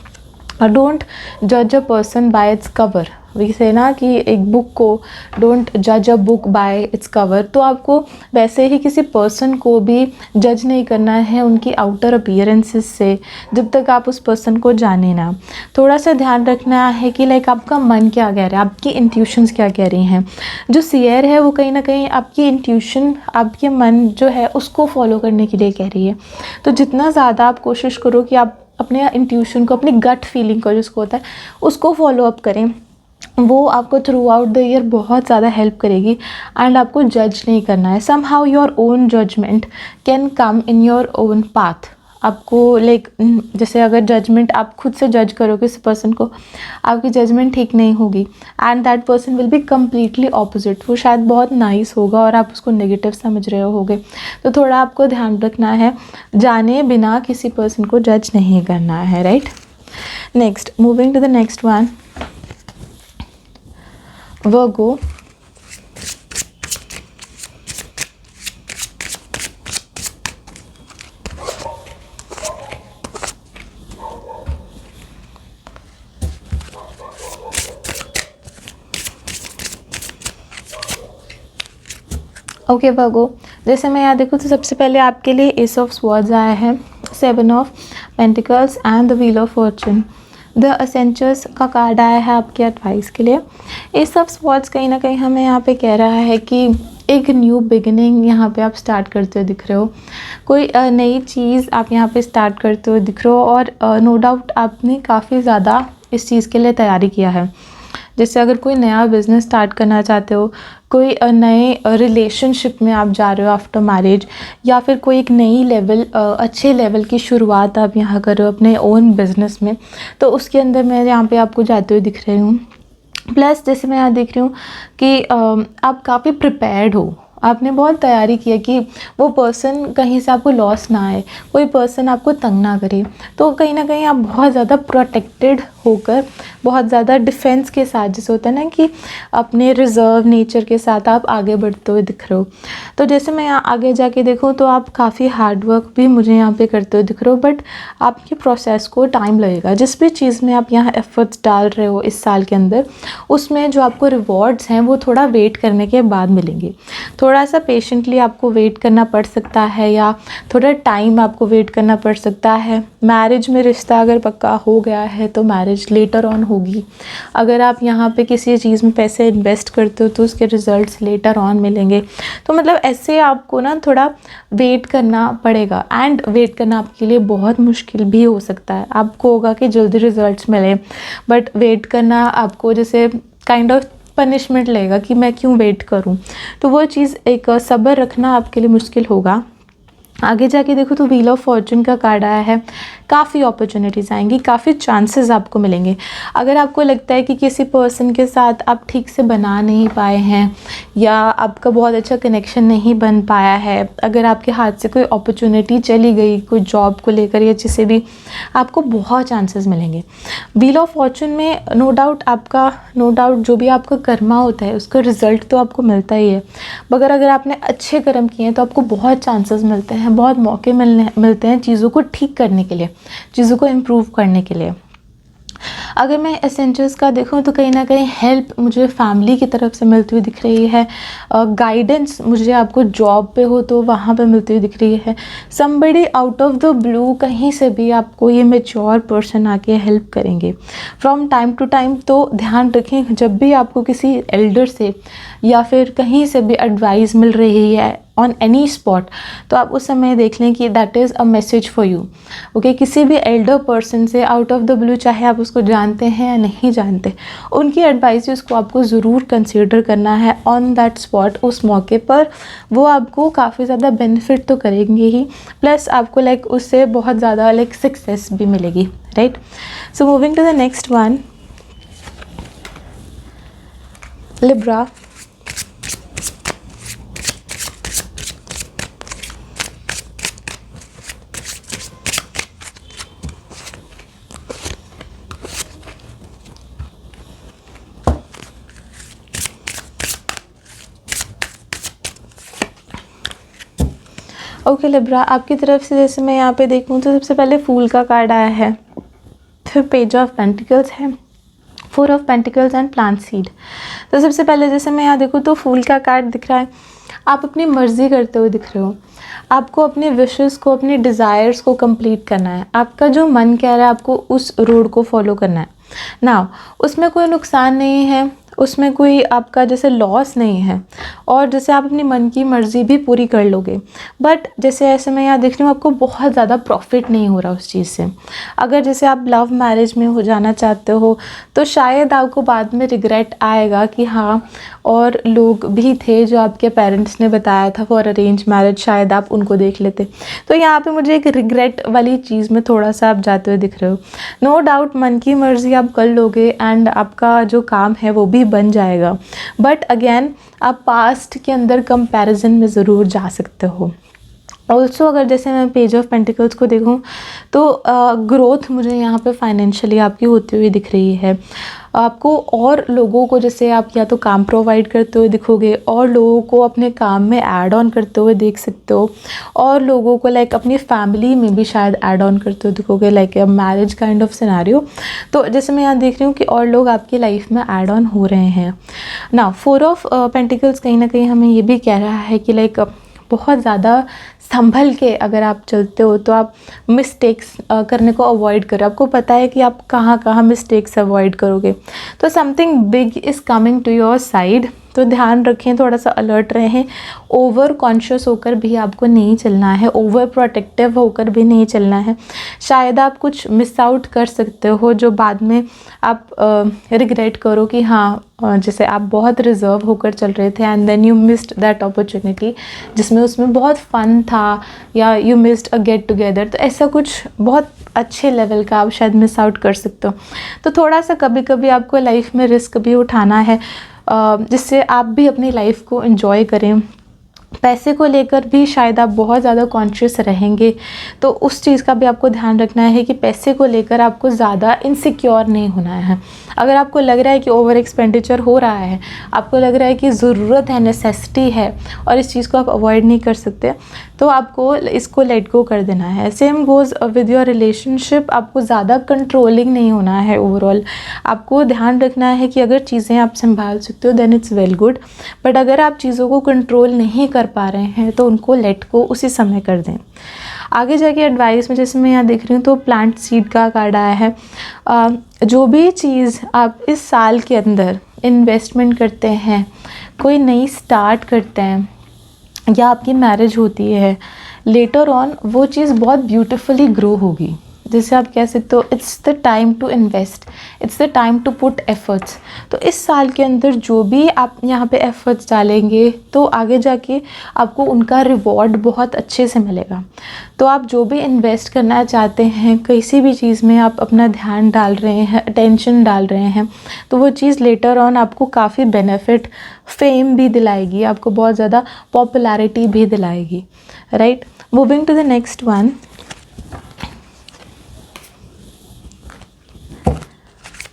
डोंट जज a person by its cover. वैसे ना कि एक बुक को डोंट जज a book by its cover, तो आपको वैसे ही किसी पर्सन को भी जज नहीं करना है उनकी आउटर अपीयरेंसेस से, जब तक आप उस पर्सन को जाने ना। थोड़ा सा ध्यान रखना है कि लाइक आपका मन क्या कह रहा है, आपकी इंट्यूशंस क्या कह रही हैं। जो सीयर है वो कहीं ना कहीं आपकी इंट्यूशन, आपके मन जो है उसको फॉलो करने के लिए कह रही है। तो जितना ज़्यादा आप कोशिश करो कि आप अपने इंट्यूशन को, अपनी गट फीलिंग को जिसको होता है, उसको फॉलो अप करें, वो आपको थ्रू आउट द ईयर बहुत ज़्यादा हेल्प करेगी। एंड आपको जज नहीं करना है। Somehow your own judgement can come in your own path. आपको लाइक जैसे अगर जजमेंट आप खुद से जज करोगे किसी पर्सन को, आपकी जजमेंट ठीक नहीं होगी and that person will be completely opposite. वो शायद बहुत नाइस होगा और आप उसको नेगेटिव समझ रहे होगे। तो थोड़ा आपको ध्यान रखना है, जाने बिना किसी पर्सन को जज नहीं करना है, right. Next, moving to the next one, Virgo. Okay Virgo, जैसे मैं यहाँ देखूँ तो सबसे पहले आपके लिए एस ऑफ स्वॉर्ड्स आया है, 7 of pentacles and the wheel of fortune. The असेंचर्स का कार्ड आया है आपके एडवाइस के लिए। एस ऑफ स्वॉर्ड्स कहीं ना कहीं हमें यहाँ पे कह रहा है कि एक न्यू बिगिनिंग यहाँ पे आप स्टार्ट करते हुए दिख रहे हो, कोई नई चीज़ आप यहाँ पे स्टार्ट करते हुए दिख रहे हो, और नो डाउट आपने काफ़ी ज़्यादा इस चीज़ के लिए तैयारी किया है। जैसे अगर कोई नया बिज़नेस स्टार्ट करना चाहते हो, कोई नए रिलेशनशिप में आप जा रहे हो आफ्टर मैरिज, या फिर कोई एक नई लेवल, अच्छे लेवल की शुरुआत आप यहाँ कर रहे हो अपने ओन बिज़नेस में, तो उसके अंदर मैं यहाँ पे आपको जाते हुए दिख रही हूँ। प्लस जैसे मैं यहाँ देख रही हूँ कि आप काफ़ी प्रिपेयर्ड हो, आपने बहुत तैयारी की है कि वो पर्सन कहीं से आपको लॉस ना आए, कोई पर्सन आपको तंग ना करे। तो कहीं ना कहीं आप बहुत ज़्यादा प्रोटेक्टेड होकर, बहुत ज़्यादा डिफेंस के साथ, जैसे होता है ना कि अपने रिज़र्व नेचर के साथ आप आगे बढ़ते हुए दिख रहे हो। तो जैसे मैं यहाँ आगे जाके देखूँ तो आप काफ़ी हार्ड वर्क भी मुझे यहाँ पे करते हुए दिख रहे हो, बट आपके प्रोसेस को टाइम लगेगा। जिस भी चीज़ में आप यहाँ एफर्ट्स डाल रहे हो इस साल के अंदर, उसमें जो आपको रिवॉर्ड्स हैं वो थोड़ा वेट करने के बाद मिलेंगे। थोड़ा सा पेशेंटली आपको वेट करना पड़ सकता है, या थोड़ा टाइम आपको वेट करना पड़ सकता है। मैरिज में रिश्ता अगर पक्का हो गया है तो मैरिज लेटर ऑन होगी। अगर आप यहाँ पे किसी चीज़ में पैसे इन्वेस्ट करते हो तो उसके रिजल्ट्स लेटर ऑन मिलेंगे। तो मतलब ऐसे आपको ना थोड़ा वेट करना पड़ेगा, एंड वेट करना आपके लिए बहुत मुश्किल भी हो सकता है। आपको होगा कि जल्दी रिजल्ट्स मिले, बट वेट करना आपको जैसे काइंड ऑफ पनिशमेंट लगेगा कि मैं क्यों वेट करूं। तो वो चीज़, एक सब्र रखना आपके लिए मुश्किल होगा। आगे जाके देखो तो व्हील ऑफ फॉर्चून का कार्ड आया है। काफ़ी अपॉर्चुनिटीज़ आएंगी, काफ़ी चांसेस आपको मिलेंगे। अगर आपको लगता है कि किसी पर्सन के साथ आप ठीक से बना नहीं पाए हैं, या आपका बहुत अच्छा कनेक्शन नहीं बन पाया है, अगर आपके हाथ से कोई अपॉर्चुनिटी चली गई कोई जॉब को लेकर या जिसे भी, आपको बहुत चांसेस मिलेंगे। व्हील ऑफ फॉर्चून में नो डाउट जो भी आपका कर्मा होता है उसका रिज़ल्ट तो आपको मिलता ही है, मगर अगर आपने अच्छे कर्म किए हैं तो आपको बहुत चांसेस मिलते हैं, बहुत मौके मिलते हैं चीज़ों को ठीक करने के लिए, चीज़ों को इम्प्रूव करने के लिए। अगर मैं एसेंचर्स का देखूं तो कहीं ना कहीं हेल्प मुझे फैमिली की तरफ से मिलती हुई दिख रही है। गाइडेंस मुझे आपको जॉब पे हो तो वहाँ पे मिलती हुई दिख रही है। Somebody out of the blue कहीं से भी आपको ये मैच्योर पर्सन आके हेल्प करेंगे फ्रॉम टाइम टू टाइम। तो ध्यान रखें, जब भी आपको किसी एल्डर से या फिर कहीं से भी एडवाइस मिल रही है, ऑन एनी स्पॉट, तो आप उस समय देख लें कि that is a message for you. Okay, किसी भी एल्डर पर्सन से आउट ऑफ द ब्लू, चाहे आप उसको जानते हैं या नहीं जानते, उनकी एडवाइसेस को आपको ज़रूर कंसीडर करना है ऑन दैट स्पॉट, उस मौके पर। वो आपको काफ़ी ज़्यादा बेनिफिट तो करेंगे ही, प्लस आपको लाइक उससे बहुत ज़्यादा लाइक सक्सेस भी मिलेगी, right. So moving to the next one, Libra. Okay Libra, आपकी तरफ से जैसे मैं यहाँ पे देखूँ तो सबसे पहले फूल का कार्ड आया है, फिर पेज ऑफ पेंटिकल्स है, 4 of pentacles and plant seed. तो सबसे पहले जैसे मैं यहाँ देखूँ तो फूल का कार्ड दिख रहा है, आप अपनी मर्ज़ी करते हुए दिख रहे हो। आपको अपने विशेस को, अपने डिज़ायर्स को कंप्लीट करना है। आपका जो मन कह रहा है आपको उस रोड को फॉलो करना है ना, उसमें कोई नुकसान नहीं है, उसमें कोई आपका जैसे लॉस नहीं है, और जैसे आप अपनी मन की मर्ज़ी भी पूरी कर लोगे। बट जैसे ऐसे मैं यहाँ देख रही हूँ आपको बहुत ज़्यादा प्रॉफिट नहीं हो रहा उस चीज़ से। अगर जैसे आप लव मैरिज में हो जाना चाहते हो तो शायद आपको बाद में रिग्रेट आएगा कि हाँ, और लोग भी थे जो आपके पेरेंट्स ने बताया था फॉर अरेंज मैरिज, शायद आप उनको देख लेते। तो यहाँ पे मुझे एक रिग्रेट वाली चीज़ में थोड़ा सा आप जाते हुए दिख रहे हो। नो डाउट मन की मर्ज़ी आप कर लोगे एंड आपका जो काम है वो भी बन जाएगा, बट अगेन आप पास्ट के अंदर कंपैरिजन में ज़रूर जा सकते हो। ऑल्सो अगर जैसे मैं पेज ऑफ पेंटिकल्स को देखूं तो ग्रोथ मुझे यहाँ पे फाइनेंशियली आपकी होती हुई दिख रही है। आपको और लोगों को जैसे आप या तो काम प्रोवाइड करते हुए दिखोगे, और लोगों को अपने काम में ऐड ऑन करते हुए देख सकते हो, और लोगों को लाइक अपनी फैमिली में भी शायद ऐड ऑन करते हुए दिखोगे, like a marriage kind of scenario. तो जैसे मैं यहाँ देख रही हूँ कि और लोग आपकी लाइफ में ऐड ऑन हो रहे हैं ना। 4 ऑफ पेंटिकल्स कहीं ना कहीं हमें ये भी कह रहा है कि लाइक बहुत ज़्यादा संभल के अगर आप चलते हो तो आप मिस्टेक्स करने को अवॉइड करो। आपको पता है कि आप कहाँ कहाँ मिस्टेक्स अवॉइड करोगे। तो something big is coming to your side, तो ध्यान रखें, थोड़ा सा अलर्ट रहें। ओवर कॉन्शियस होकर भी आपको नहीं चलना है, ओवर प्रोटेक्टिव होकर भी नहीं चलना है। शायद आप कुछ मिस आउट कर सकते हो जो बाद में आप रिग्रेट करो कि हाँ, जैसे आप बहुत रिजर्व होकर चल रहे थे and then you missed that opportunity जिसमें उसमें बहुत फ़न था, या you missed a get together. तो ऐसा कुछ बहुत अच्छे लेवल का आप शायद मिस आउट कर सकते हो। तो थोड़ा सा कभी कभी आपको लाइफ में रिस्क भी उठाना है जिससे आप भी अपनी लाइफ को एंजॉय करें। पैसे को लेकर भी शायद आप बहुत ज़्यादा कॉन्शियस रहेंगे, तो उस चीज़ का भी आपको ध्यान रखना है कि पैसे को लेकर आपको ज़्यादा इनसिक्योर नहीं होना है। अगर आपको लग रहा है कि ओवर एक्सपेंडिचर हो रहा है, आपको लग रहा है कि ज़रूरत है, नेसेसिटी है, और इस चीज़ को आप अवॉइड नहीं कर सकते, तो आपको इसको लेट गो कर देना है। Same goes with your relationship, आपको ज़्यादा कंट्रोलिंग नहीं होना है। ओवरऑल आपको ध्यान रखना है कि अगर चीज़ें आप संभाल सकते हो then it's well good, but अगर आप चीज़ों को कंट्रोल नहीं कर पा रहे हैं तो उनको लेट को उसी समय कर दें। आगे जाके एडवाइस में जैसे मैं यहाँ देख रही हूँ तो प्लांट सीड का कार्ड आया है। जो भी चीज़ आप इस साल के अंदर इन्वेस्टमेंट करते हैं, कोई नई स्टार्ट करते हैं, या आपकी मैरिज होती है, लेटर ऑन वो चीज़ बहुत ब्यूटीफुली ग्रो होगी। जैसे आप कह सकते हो it's the time to invest, it's the time to put efforts. तो इस साल के अंदर जो भी आप यहाँ पे एफर्ट्स डालेंगे तो आगे जाके आपको उनका रिवॉर्ड बहुत अच्छे से मिलेगा। तो आप जो भी इन्वेस्ट करना चाहते हैं, किसी भी चीज़ में आप अपना ध्यान डाल रहे हैं, अटेंशन डाल रहे हैं, तो वो चीज़ लेटर ऑन आपको काफ़ी बेनिफिट, फेम भी दिलाएगी, आपको बहुत ज़्यादा पॉपुलैरिटी भी दिलाएगी, right. Moving to the next one,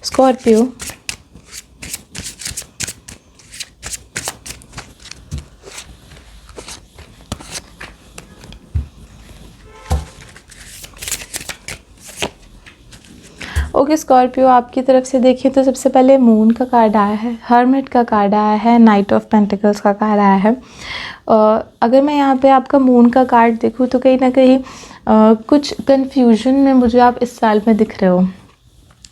Scorpio. Okay Scorpio, आपकी तरफ से देखिए तो सबसे पहले मून का कार्ड आया है, हर्मिट का कार्ड आया है, नाइट ऑफ पेंटिकल्स का कार्ड आया है। अगर मैं यहाँ पे आपका मून का कार्ड देखूँ तो कहीं ना कहीं कुछ कन्फ्यूजन में मुझे आप इस साल में दिख रहे हो।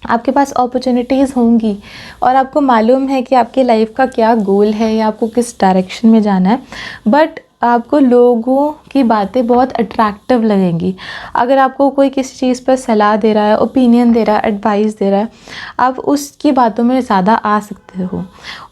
आपके पास अपॉर्चुनिटीज़ होंगी और आपको मालूम है कि आपकी लाइफ का क्या गोल है या आपको किस डायरेक्शन में जाना है, बट आपको लोगों की बातें बहुत अट्रैक्टिव लगेंगी। अगर आपको कोई किसी चीज़ पर सलाह दे रहा है, ओपिनियन दे रहा है, एडवाइस दे रहा है, आप उसकी बातों में ज़्यादा आ सकते हो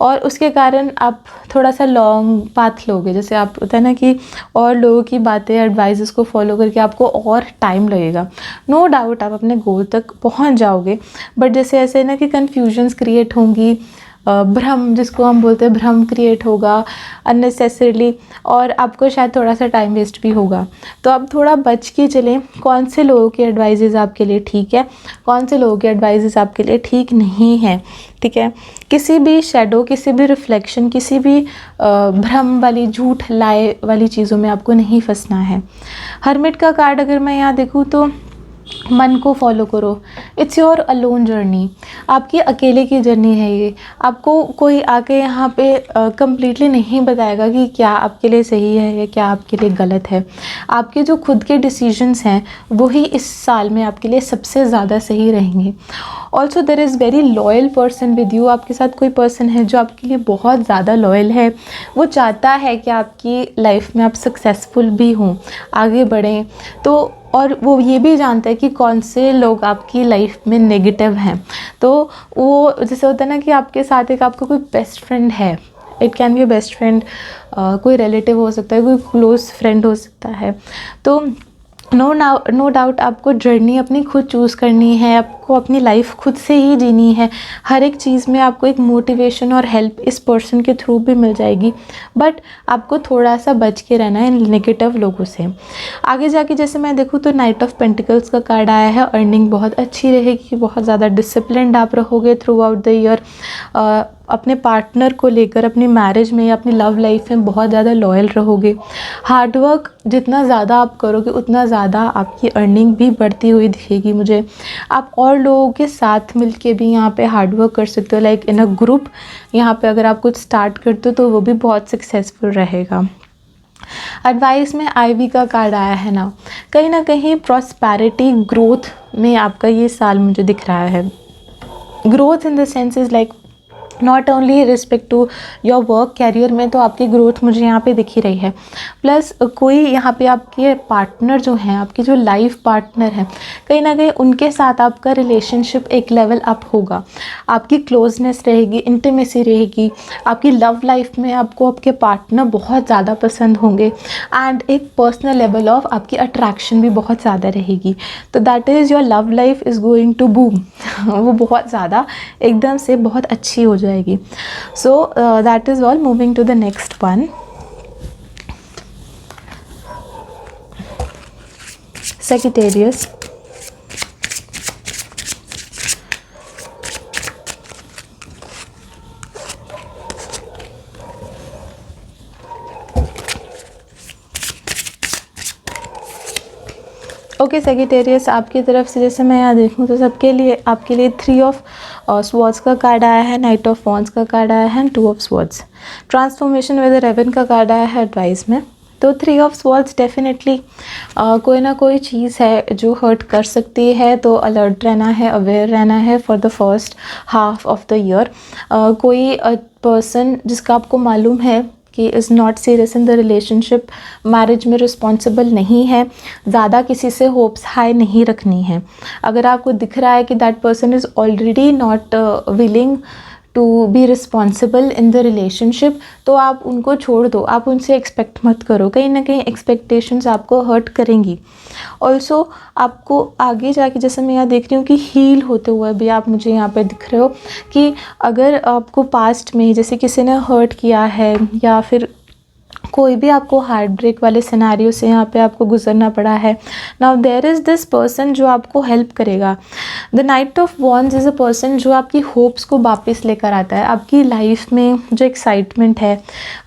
और उसके कारण आप थोड़ा सा लॉन्ग पाथ लोगे। जैसे आप होता है ना कि और लोगों की बातें, एडवाइसेस को फॉलो करके आपको और टाइम लगेगा। नो डाउट आप अपने गोल तक पहुंच जाओगे, बट जैसे ऐसे ना कि कन्फ्यूजन्स क्रिएट होंगी, भ्रम जिसको हम बोलते हैं, भ्रम क्रिएट होगा अननेसेसरली, और आपको शायद थोड़ा सा टाइम वेस्ट भी होगा। तो आप थोड़ा बच के चलें, कौन से लोगों की एडवाइसेस आपके लिए ठीक है, कौन से लोगों की एडवाइसेस आपके लिए ठीक नहीं है। ठीक है, किसी भी शैडो, किसी भी रिफ्लेक्शन, किसी भी भ्रम वाली, झूठ लाए वाली चीज़ों में आपको नहीं फंसना है। हर्मिट का कार्ड अगर मैं यहाँ देखूँ तो मन को फॉलो करो। इट्स योर अलोन जर्नी, आपकी अकेले की जर्नी है ये। आपको कोई आके यहाँ पे कम्प्लीटली नहीं बताएगा कि क्या आपके लिए सही है या क्या आपके लिए गलत है। आपके जो खुद के डिसीजंस हैं वही इस साल में आपके लिए सबसे ज़्यादा सही रहेंगे। Also there is very loyal person with you. आपके साथ कोई पर्सन है जो आपके लिए बहुत ज़्यादा लॉयल है। वो चाहता है कि आपकी लाइफ में आप सक्सेसफुल भी हों, आगे बढ़ें। तो और वो ये भी जानता है कि कौन से लोग आपकी लाइफ में नेगेटिव हैं। तो वो जैसे होता है ना कि आपके साथ एक आपका कोई बेस्ट फ्रेंड है, it can be a best friend, कोई रिलेटिव हो सकता है, कोई क्लोज फ्रेंड हो सकता है। तो नो डाउट आपको जर्नी अपनी खुद चूज़ करनी है, आपको अपनी लाइफ खुद से ही जीनी है। हर एक चीज़ में आपको एक मोटिवेशन और हेल्प इस पर्सन के थ्रू भी मिल जाएगी, बट आपको थोड़ा सा बच के रहना है नेगेटिव लोगों से। आगे जाके जैसे मैं देखूँ तो नाइट ऑफ पेंटिकल्स का कार्ड आया है। अर्निंग बहुत अच्छी रहेगी, बहुत ज़्यादा डिसिप्लिन्ड आप रहोगे थ्रू आउट द ईयर। अपने पार्टनर को लेकर अपनी मैरिज में या अपनी लव लाइफ में बहुत ज़्यादा लॉयल रहोगे। हार्डवर्क जितना ज़्यादा आप करोगे उतना ज़्यादा आपकी अर्निंग भी बढ़ती हुई दिखेगी मुझे। आप और लोगों के साथ मिलके भी यहाँ पे हार्डवर्क कर सकते हो, लाइक इन अ ग्रुप। यहाँ पे अगर आप कुछ स्टार्ट करते हो तो वो भी बहुत सक्सेसफुल रहेगा। एडवाइस में आईवी का कार्ड आया है ना कहीं प्रॉस्पेरिटी, ग्रोथ में आपका ये साल मुझे दिख रहा है। Growth in the sense is like not only respect to your work, career में तो आपकी ग्रोथ मुझे यहाँ पे दिख ही रही है। प्लस कोई यहाँ पे आपके पार्टनर जो हैं, आपके जो लाइफ पार्टनर हैं, कहीं ना कहीं उनके साथ आपका रिलेशनशिप एक लेवल अप होगा। आपकी क्लोजनेस रहेगी, इंटीमेसी रहेगी। आपकी लव लाइफ में आपको आपके पार्टनर बहुत ज़्यादा पसंद होंगे एंड एक पर्सनल लेवल ऑफ आपकी अट्रैक्शन भी बहुत ज़्यादा रहेगी। तो that is your love life is going to boom. वो बहुत ज़्यादा एकदम से बहुत अच्छी हो जाएगी। So that is all. Moving to the next one, Sagittarius। Okay Sagittarius, आपकी तरफ से जैसे मैं यहाँ देखूँ तो सबके लिए, आपके लिए 3 ऑफ स्वॉर्ड्स का कार्ड आया है, नाइट ऑफ वॉन्ड्स का कार्ड आया है, 2 of swords. Transformation with raven का कार्ड आया है एडवाइस में। तो 3 ऑफ स्वॉर्ड्स डेफिनेटली कोई ना कोई चीज़ है जो हर्ट कर सकती है, तो अलर्ट रहना है, अवेयर रहना है for the first half of the year. कोई पर्सन जिसका आपको मालूम है कि is not serious in the relationship, marriage में रिस्पॉन्सिबल नहीं है, ज़्यादा किसी से होप्स हाई नहीं रखनी है। अगर आपको दिख रहा है कि that person is already not willing to be responsible in the relationship, तो आप उनको छोड़ दो, आप उनसे एक्सपेक्ट मत करो। कहीं ना कहीं एक्सपेक्टेशंस आपको हर्ट करेंगी। ऑल्सो आपको आगे जाके, जैसे मैं यहाँ देख रही हूँ कि हील होते हुए भी आप मुझे यहाँ पे दिख रहे हो कि अगर आपको पास्ट में जैसे किसी ने हर्ट किया है या फिर कोई भी आपको हार्ट ब्रेक वाले सिनेरियो से यहाँ पे आपको गुजरना पड़ा है, now there is this person जो आपको हेल्प करेगा। The knight of wands is a person जो आपकी होप्स को वापस लेकर आता है। आपकी लाइफ में जो एक्साइटमेंट है,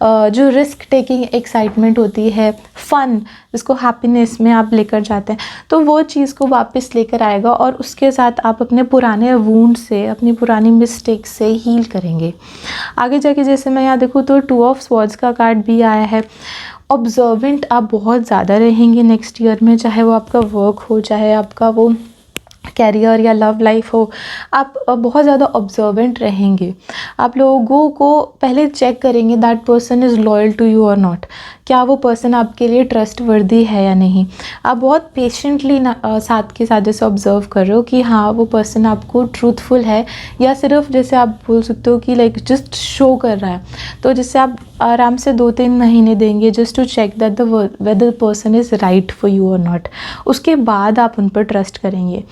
जो रिस्क टेकिंग एक्साइटमेंट होती है, फ़न जिसको हैप्पीनेस में आप लेकर जाते हैं, तो वो चीज़ को वापस लेकर आएगा और उसके साथ आप अपने पुराने वूंड से, अपनी पुरानी मिस्टेक से हील करेंगे। आगे जाके जैसे मैं यहाँ देखूँ तो 2 ऑफ स्वॉर्ड्स का कार्ड भी आया है। ऑब्जर्वेंट आप बहुत ज़्यादा रहेंगे नेक्स्ट ईयर में, चाहे वो आपका वर्क हो, चाहे आपका वो कैरियर या लव लाइफ हो, आप बहुत ज़्यादा ऑब्जर्वेंट रहेंगे। आप लोगों को पहले चेक करेंगे that person is loyal to you और नॉट। क्या वो पर्सन आपके लिए ट्रस्ट वर्दी है या नहीं। आप बहुत पेशेंटली साथ के साथ जैसे ऑब्ज़र्व कर रहे हो कि हाँ वो पर्सन आपको ट्रूथफुल है, या सिर्फ जैसे आप बोल सकते हो कि लाइक जस्ट शो कर रहा है। तो जिससे आप आराम से 2-3 महीने देंगे just to check that whether the person is right for you और नॉट। उसके बाद आप उन पर ट्रस्ट करेंगे।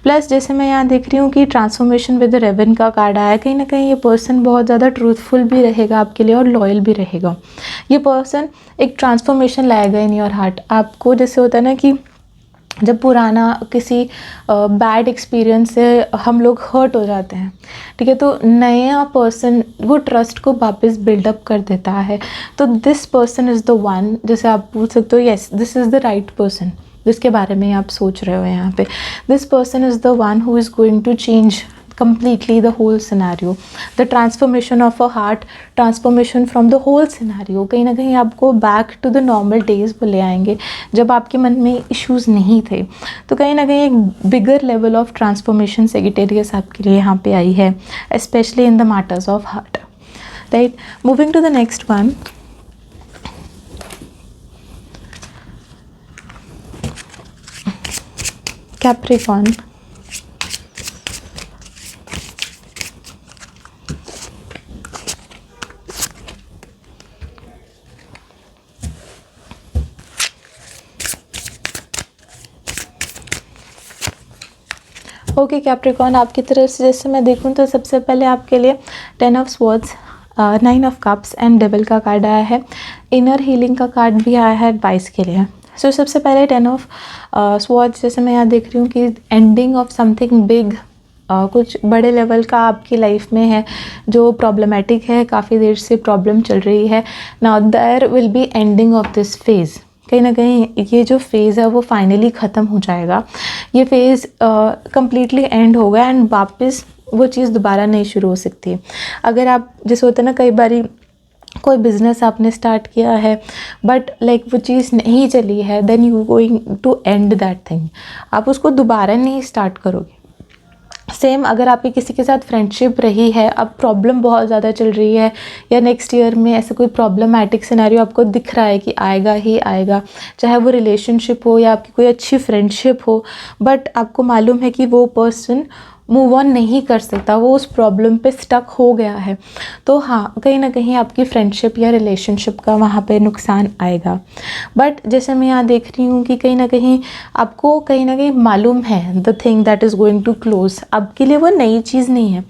प्लस जैसे मैं यहाँ देख रही हूँ कि ट्रांसफॉर्मेशन विद द रेवन का कार्ड आया, कहीं ना कहीं ये पर्सन बहुत ज़्यादा ट्रूथफुल भी रहेगा आपके लिए और लॉयल भी रहेगा। ये पर्सन एक ट्रांसफॉर्मेशन लाएगा इन योर हार्ट। आपको जैसे होता है ना कि जब पुराना किसी बैड एक्सपीरियंस से हम लोग हर्ट हो जाते हैं, ठीक है, तो नया पर्सन वो ट्रस्ट को वापस बिल्डअप कर देता है। तो this person is the one, जैसे आप पूछ सकते हो yes this is the right person जिसके बारे में आप सोच रहे हो यहाँ पे। This person is the one who is going to change completely the whole scenario, the transformation of a heart, transformation from the whole scenario। कहीं ना कहीं आपको back to the normal days वो ले आएंगे जब आपके मन में issues नहीं थे। तो कहीं ना कहीं एक bigger level of transformation Sagittarius आपके लिए यहाँ पे आई है, especially in the matters of heart, right? Moving to the next one, Capricorn। Okay Capricorn, आपकी तरफ से जैसे मैं देखूं तो सबसे पहले आपके लिए 10 of swords, 9 of cups and devil का कार्ड आया है। इनर हीलिंग का कार्ड भी आया है एडवाइस के लिए। सो सबसे पहले 10 ऑफ स्वॉर्ड्स, जैसे मैं यहाँ देख रही हूँ कि एंडिंग ऑफ समथिंग बिग, कुछ बड़े लेवल का आपकी लाइफ में है जो प्रॉब्लमेटिक है, काफ़ी देर से प्रॉब्लम चल रही है। Now there will be ending of this phase. कहीं ना कहीं ये जो फेज़ है वो फाइनली ख़त्म हो जाएगा। ये फेज़ कम्प्लीटली एंड होगा एंड वापस वो चीज़ दोबारा नहीं शुरू हो सकती। अगर आप जैसे होता है ना कई बारी कोई बिज़नेस आपने स्टार्ट किया है बट लाइक वो चीज़ नहीं चली है, then you going to end that thing, आप उसको दोबारा नहीं स्टार्ट करोगे। सेम अगर आपकी किसी के साथ फ्रेंडशिप रही है, अब प्रॉब्लम बहुत ज़्यादा चल रही है या नेक्स्ट ईयर में ऐसा कोई प्रॉब्लमैटिक सिनेरियो आपको दिख रहा है कि आएगा ही आएगा, चाहे वो रिलेशनशिप हो या आपकी कोई अच्छी फ्रेंडशिप हो, बट आपको मालूम है कि वो पर्सन मूव ऑन नहीं कर सकता, वो उस प्रॉब्लम पे स्टक हो गया है, तो हाँ कहीं ना कहीं आपकी फ्रेंडशिप या रिलेशनशिप का वहाँ पे नुकसान आएगा। बट जैसे मैं यहाँ देख रही हूँ कि कहीं ना कहीं मालूम है the thing that is going to close, आपके लिए वो नई चीज़ नहीं है।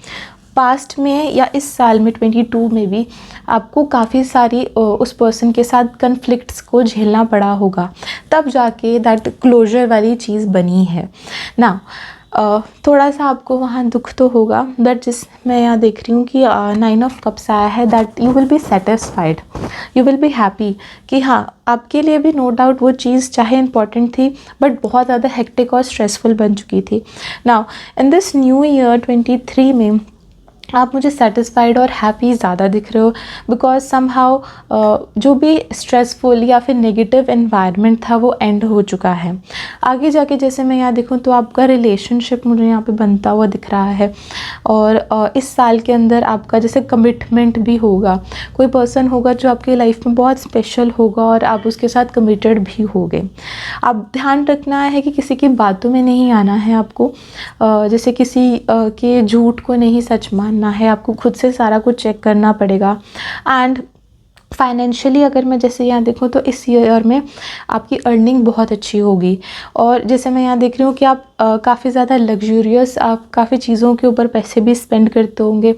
पास्ट में या इस साल में 22 में भी आपको काफ़ी सारी उस पर्सन के साथ कन्फ्लिक्ट्स को झेलना पड़ा होगा, तब जाके दैट क्लोजर वाली चीज़ बनी है ना। थोड़ा सा आपको वहाँ दुख तो होगा, बट जिस मैं यहाँ देख रही हूँ कि 9 ऑफ कप्स आया है, that you will be satisfied, you will be happy कि हाँ आपके लिए भी नो डाउट वो चीज़ चाहे इंपॉर्टेंट थी बट बहुत ज़्यादा हेक्टिक और स्ट्रेसफुल बन चुकी थी। Now in this new year 23 में आप मुझे सेटिस्फाइड और हैप्पी ज़्यादा दिख रहे हो, बिकॉज समहाउ जो भी स्ट्रेसफुल या फिर नेगेटिव एनवायरनमेंट था वो एंड हो चुका है। आगे जाके जैसे मैं यहाँ देखूँ तो आपका रिलेशनशिप मुझे यहाँ पे बनता हुआ दिख रहा है, और इस साल के अंदर आपका जैसे कमिटमेंट भी होगा, कोई पर्सन होगा जो आपकी लाइफ में बहुत स्पेशल होगा और आप उसके साथ कमिटेड भी होगे। आप ध्यान रखना है कि किसी की बातों में नहीं आना है आपको, जैसे किसी के झूठ को नहीं सच मानना है, आपको खुद से सारा कुछ चेक करना पड़ेगा। एंड फाइनेंशियली अगर मैं जैसे यहाँ देखूँ तो इस ईयर में आपकी अर्निंग बहुत अच्छी होगी, और जैसे मैं यहाँ देख रही हूँ कि आप काफ़ी ज़्यादा लग्जूरियस, आप काफ़ी चीज़ों के ऊपर पैसे भी स्पेंड करते होंगे।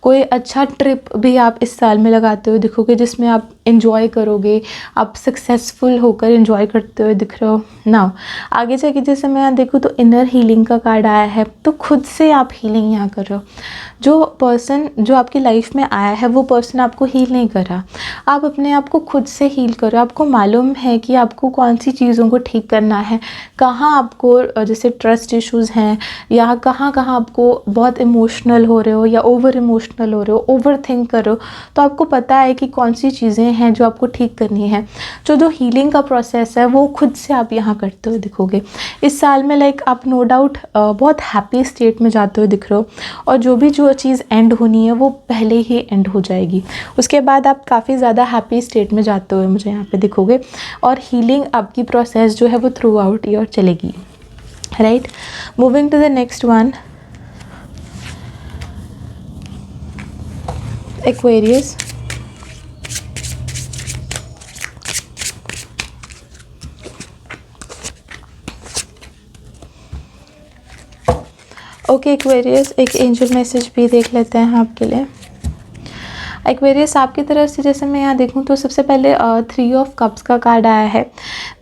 कोई अच्छा ट्रिप भी आप इस साल में लगाते हुए दिखोगे जिसमें आप एंजॉय करोगे, आप सक्सेसफुल होकर एंजॉय करते हुए दिख रहे हो ना। आगे जाके जैसे मैं यहाँ देखूँ तो इनर हीलिंग का कार्ड आया है, तो खुद से आप हीलिंग यहाँ कर रहे हो। जो पर्सन जो आपकी लाइफ में आया है वो पर्सन आपको हील नहीं कर रहा, आप अपने आप को खुद से हील करो। आपको मालूम है कि आपको कौन सी चीज़ों को ठीक करना है, कहाँ आपको जैसे ट्रस्ट इश्यूज़ हैं या कहाँ आपको बहुत इमोशनल हो रहे हो या ओवर इमोशनल हो रहे हो, ओवर थिंक कर रहे हो, तो आपको पता है कि कौन सी चीज़ें हैं जो आपको ठीक करनी है, जो हीलिंग का प्रोसेस है वो खुद से आप यहाँ करते हुए दिखोगे। इस साल में लाइक आप नो डाउट बहुत हैप्पी स्टेट में जाते हुए दिख रहे हो, और जो चीज़ एंड होनी है वो पहले ही एंड हो जाएगी। उसके बाद आप काफ़ी ज़्यादा हैप्पी स्टेट में जाते हुए मुझे यहाँ पे दिखोगे, और हीलिंग आपकी प्रोसेस जो है वो थ्रू आउट ईयर चलेगी, right. Moving to the next one, Aquarius. Okay Aquarius, एक एंजल मैसेज भी देख लेते हैं आपके लिए। एक्वेरियस आपकी तरफ से जैसे मैं यहाँ देखूँ तो सबसे पहले 3 ऑफ कप्स का कार्ड आया है,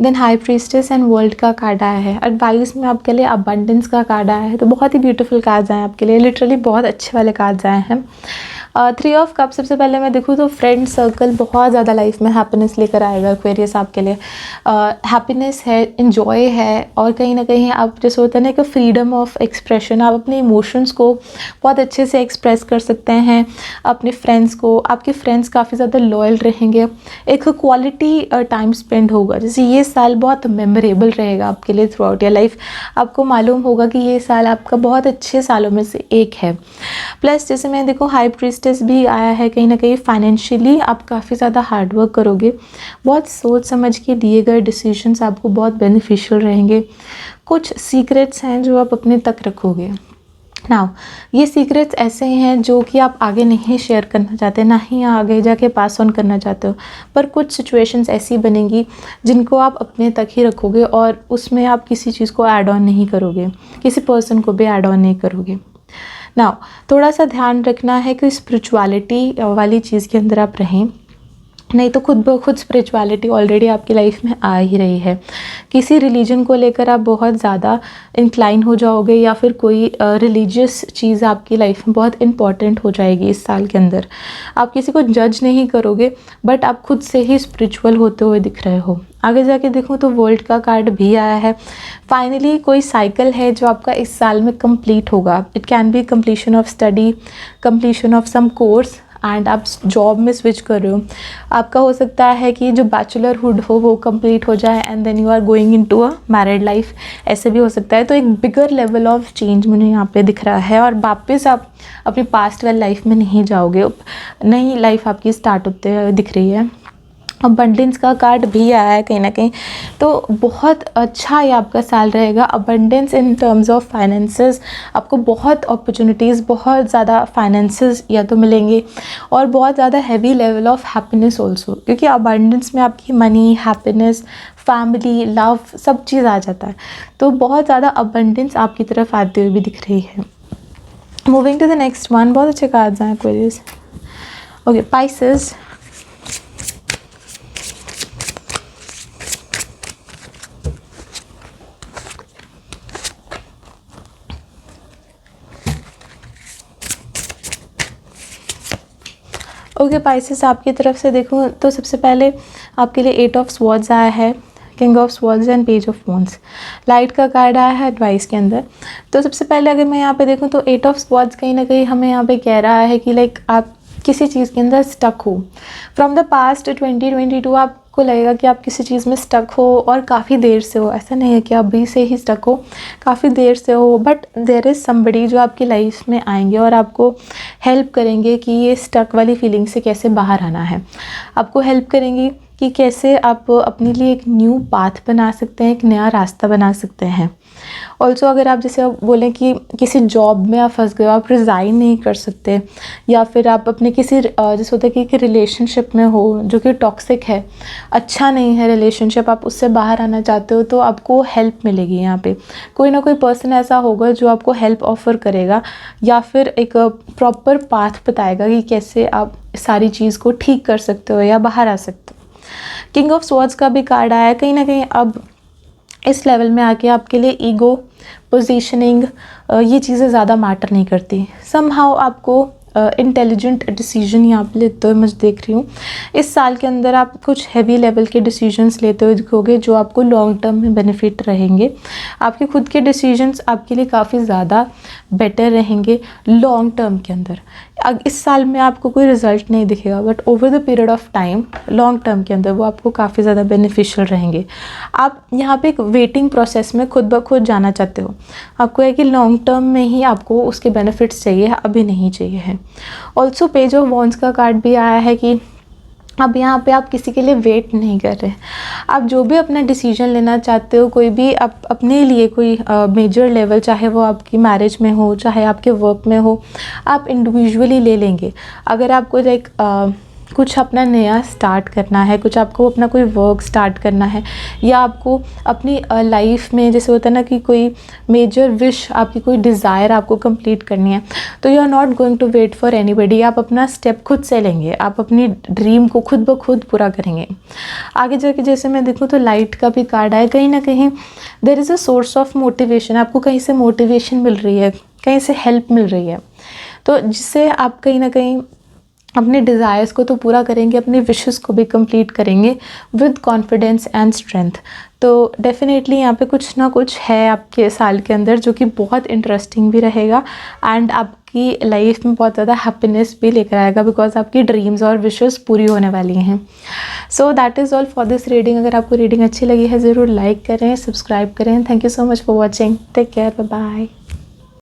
then high priestess and world का कार्ड आया है। एडवाइस में आपके लिए अबंडेंस का कार्ड आया है। तो बहुत ही ब्यूटीफुल कार्ड्स आए हैं आपके लिए, लिटरली बहुत अच्छे वाले कार्ड्स आए हैं। 3 ऑफ कप सबसे पहले मैं देखूँ तो फ्रेंड सर्कल बहुत ज़्यादा लाइफ में हैप्पीनेस लेकर आएगा एक्वेरियस आपके लिए। हैप्पीनेस है, इन्जॉय है, और कहीं ना कहीं आप जैसे होता है ना कि फ्रीडम ऑफ एक्सप्रेशन, आप अपने इमोशंस को बहुत अच्छे से एक्सप्रेस कर सकते हैं अपने फ्रेंड्स को। आपके फ्रेंड्स काफ़ी ज़्यादा लॉयल रहेंगे, एक क्वालिटी टाइम स्पेंड होगा। जैसे ये साल बहुत मेमोरेबल रहेगा आपके लिए थ्रू आउट योर लाइफ। आपको मालूम होगा कि ये साल आपका बहुत अच्छे सालों में से एक है। प्लस जैसे मैं देखो हाई प्रीस्टेस भी आया है, कहीं ना कहीं फाइनेंशियली आप काफ़ी ज़्यादा हार्डवर्क करोगे, बहुत सोच समझ के लिए गए डिसीजंस आपको बहुत बेनिफिशियल रहेंगे। कुछ सीक्रेट्स हैं जो आप अपने तक रखोगे। नाउ ये सीक्रेट्स ऐसे हैं जो कि आप आगे नहीं शेयर करना चाहते, ना ही आगे जाके पास ऑन करना चाहते हो, पर कुछ सिचुएशंस ऐसी बनेंगी जिनको आप अपने तक ही रखोगे, और उसमें आप किसी चीज़ को ऐड ऑन नहीं करोगे, किसी पर्सन को भी ऐड ऑन नहीं करोगे। नाउ थोड़ा सा ध्यान रखना है कि स्पिरिचुअलिटी वाली चीज़ के अंदर आप रहें, नहीं तो खुद ब खुद स्पिरिचुअलिटी ऑलरेडी आपकी लाइफ में आ ही रही है। किसी रिलीजन को लेकर आप बहुत ज़्यादा इंक्लाइन हो जाओगे, या फिर कोई रिलीजियस चीज़ आपकी लाइफ में बहुत इंपॉर्टेंट हो जाएगी इस साल के अंदर। आप किसी को जज नहीं करोगे, बट आप खुद से ही स्पिरिचुअल होते हुए दिख रहे हो। आगे जाके देखूँ तो वर्ल्ड का कार्ड भी आया है। फाइनली कोई साइकिल है जो आपका इस साल में कंप्लीट होगा। It can be completion of study, completion of some course, and आप जॉब में स्विच कर रहे हो। आपका हो सकता है कि जो बैचलरहुड हो वो कंप्लीट हो जाए, and then you are going into a married life, ऐसे भी हो सकता है। तो एक बिगर लेवल ऑफ चेंज मुझे यहाँ पे दिख रहा है, और वापस आप अपनी पास्ट वाली लाइफ में नहीं जाओगे, नई लाइफ आपकी स्टार्ट होते हुए दिख रही है। अबंडेंस का कार्ड भी आया है कहीं ना कहीं, तो बहुत अच्छा ये आपका साल रहेगा। Abundance in terms of finances, आपको बहुत अपॉर्चुनिटीज़, बहुत ज़्यादा फाइनेंसेस या तो मिलेंगे, और बहुत ज़्यादा heavy level of happiness also, क्योंकि अबंडेंस में आपकी मनी, हैप्पीनेस, फैमिली, लव सब चीज़ आ जाता है। तो बहुत ज़्यादा अबंडेंस आपकी तरफ आते हुए भी दिख रही है। Moving to the next one, बहुत अच्छे कार्ड्स हैं Aquarius. Okay Pisces, okay Pisces आपकी तरफ से देखूँ तो सबसे पहले आपके लिए 8 ऑफ स्वॉर्ड्स आया है, king of swords and page of wands. Light का कार्ड आया है एडवाइस के अंदर। तो सबसे पहले अगर मैं यहाँ पे देखूँ तो 8 ऑफ स्वॉर्ड्स कहीं ना कहीं हमें यहाँ पे कह रहा है कि लाइक आप किसी चीज़ के अंदर स्टक हो। फ्रॉम द पास्ट 2022 आपको लगेगा कि आप किसी चीज़ में स्टक हो, और काफ़ी देर से हो। ऐसा नहीं है कि आप अभी से ही स्टक हो, काफ़ी देर से हो, बट देयर इज़ समबडी जो आपकी लाइफ में आएंगे और आपको हेल्प करेंगे कि ये स्टक वाली फीलिंग से कैसे बाहर आना है। आपको हेल्प करेंगी कि कैसे आप अपने लिए एक न्यू पाथ बना सकते हैं, एक नया रास्ता बना सकते हैं। ऑल्सो अगर आप जैसे बोलें कि किसी जॉब में आप फंस गए हो, आप रिज़ाइन नहीं कर सकते, या फिर आप अपने किसी जैसे होता है कि रिलेशनशिप में हो जो कि टॉक्सिक है, अच्छा नहीं है रिलेशनशिप, आप उससे बाहर आना चाहते हो, तो आपको हेल्प मिलेगी। यहाँ पे कोई ना कोई पर्सन ऐसा होगा जो आपको हेल्प ऑफ़र करेगा, या फिर एक प्रॉपर पाथ बताएगा कि कैसे आप सारी चीज़ को ठीक कर सकते हो या बाहर आ सकते हो। किंग ऑफ स्वॉर्ड्स का भी कार्ड आया है। कहीं ना कहीं अब इस लेवल में आके आपके लिए ईगो, पोजीशनिंग, ये चीज़ें ज़्यादा मैटर नहीं करती। समहाउ आपको इंटेलिजेंट डिसीजन यहाँ पे लेते हुए मुझे देख रही हूँ। इस साल के अंदर आप कुछ हैवी लेवल के डिसीजंस लेते हुए दिखोगे जो आपको लॉन्ग टर्म में बेनिफिट रहेंगे। आपके खुद के डिसीजंस आपके लिए काफ़ी ज़्यादा बेटर रहेंगे लॉन्ग टर्म के अंदर। इस साल में आपको कोई रिजल्ट नहीं दिखेगा, but over the period of time long term के अंदर वो आपको काफ़ी ज़्यादा बेनिफिशियल रहेंगे। आप यहाँ पे एक वेटिंग प्रोसेस में खुद ब खुद जाना चाहते हो, आपको है कि लॉन्ग टर्म में ही आपको उसके बेनिफिट्स चाहिए, अभी नहीं चाहिए है। ऑल्सो पेज ऑफ वॉन्ड्स का कार्ड भी आया है कि अब यहाँ पे आप किसी के लिए वेट नहीं कर रहे। आप जो भी अपना डिसीजन लेना चाहते हो, कोई भी आप अपने लिए कोई मेजर लेवल, चाहे वो आपकी मैरिज में हो, चाहे आपके वर्क में हो, आप इंडिविजुअली ले लेंगे। अगर आपको लाइक कुछ अपना नया स्टार्ट करना है, कुछ आपको अपना कोई वर्क स्टार्ट करना है, या आपको अपनी लाइफ में जैसे होता है ना कि कोई मेजर विश, आपकी कोई डिज़ायर आपको कंप्लीट करनी है, तो you are not going to wait for anybody. आप अपना स्टेप खुद से लेंगे, आप अपनी ड्रीम को खुद ब खुद पूरा करेंगे। आगे जाके जैसे मैं देखूँ तो लाइट का भी कार्ड आया, कहीं ना कहीं there is a source of motivation. आपको कहीं से मोटिवेशन मिल रही है, कहीं से हेल्प मिल रही है, तो जिससे आप कहीं ना कहीं अपने डिज़ायर्स को तो पूरा करेंगे, अपने विशेस को भी कंप्लीट करेंगे विद कॉन्फिडेंस एंड स्ट्रेंथ। तो डेफिनेटली यहाँ पे कुछ ना कुछ है आपके साल के अंदर जो कि बहुत इंटरेस्टिंग भी रहेगा एंड आपकी लाइफ में बहुत ज़्यादा हैप्पीनेस भी लेकर आएगा, बिकॉज आपकी ड्रीम्स और विशेस पूरी होने वाली हैं। सो that is all for this reading. अगर आपको रीडिंग अच्छी लगी है ज़रूर लाइक करें, सब्सक्राइब करें। Thank you so much for watching. Take care, bye bye.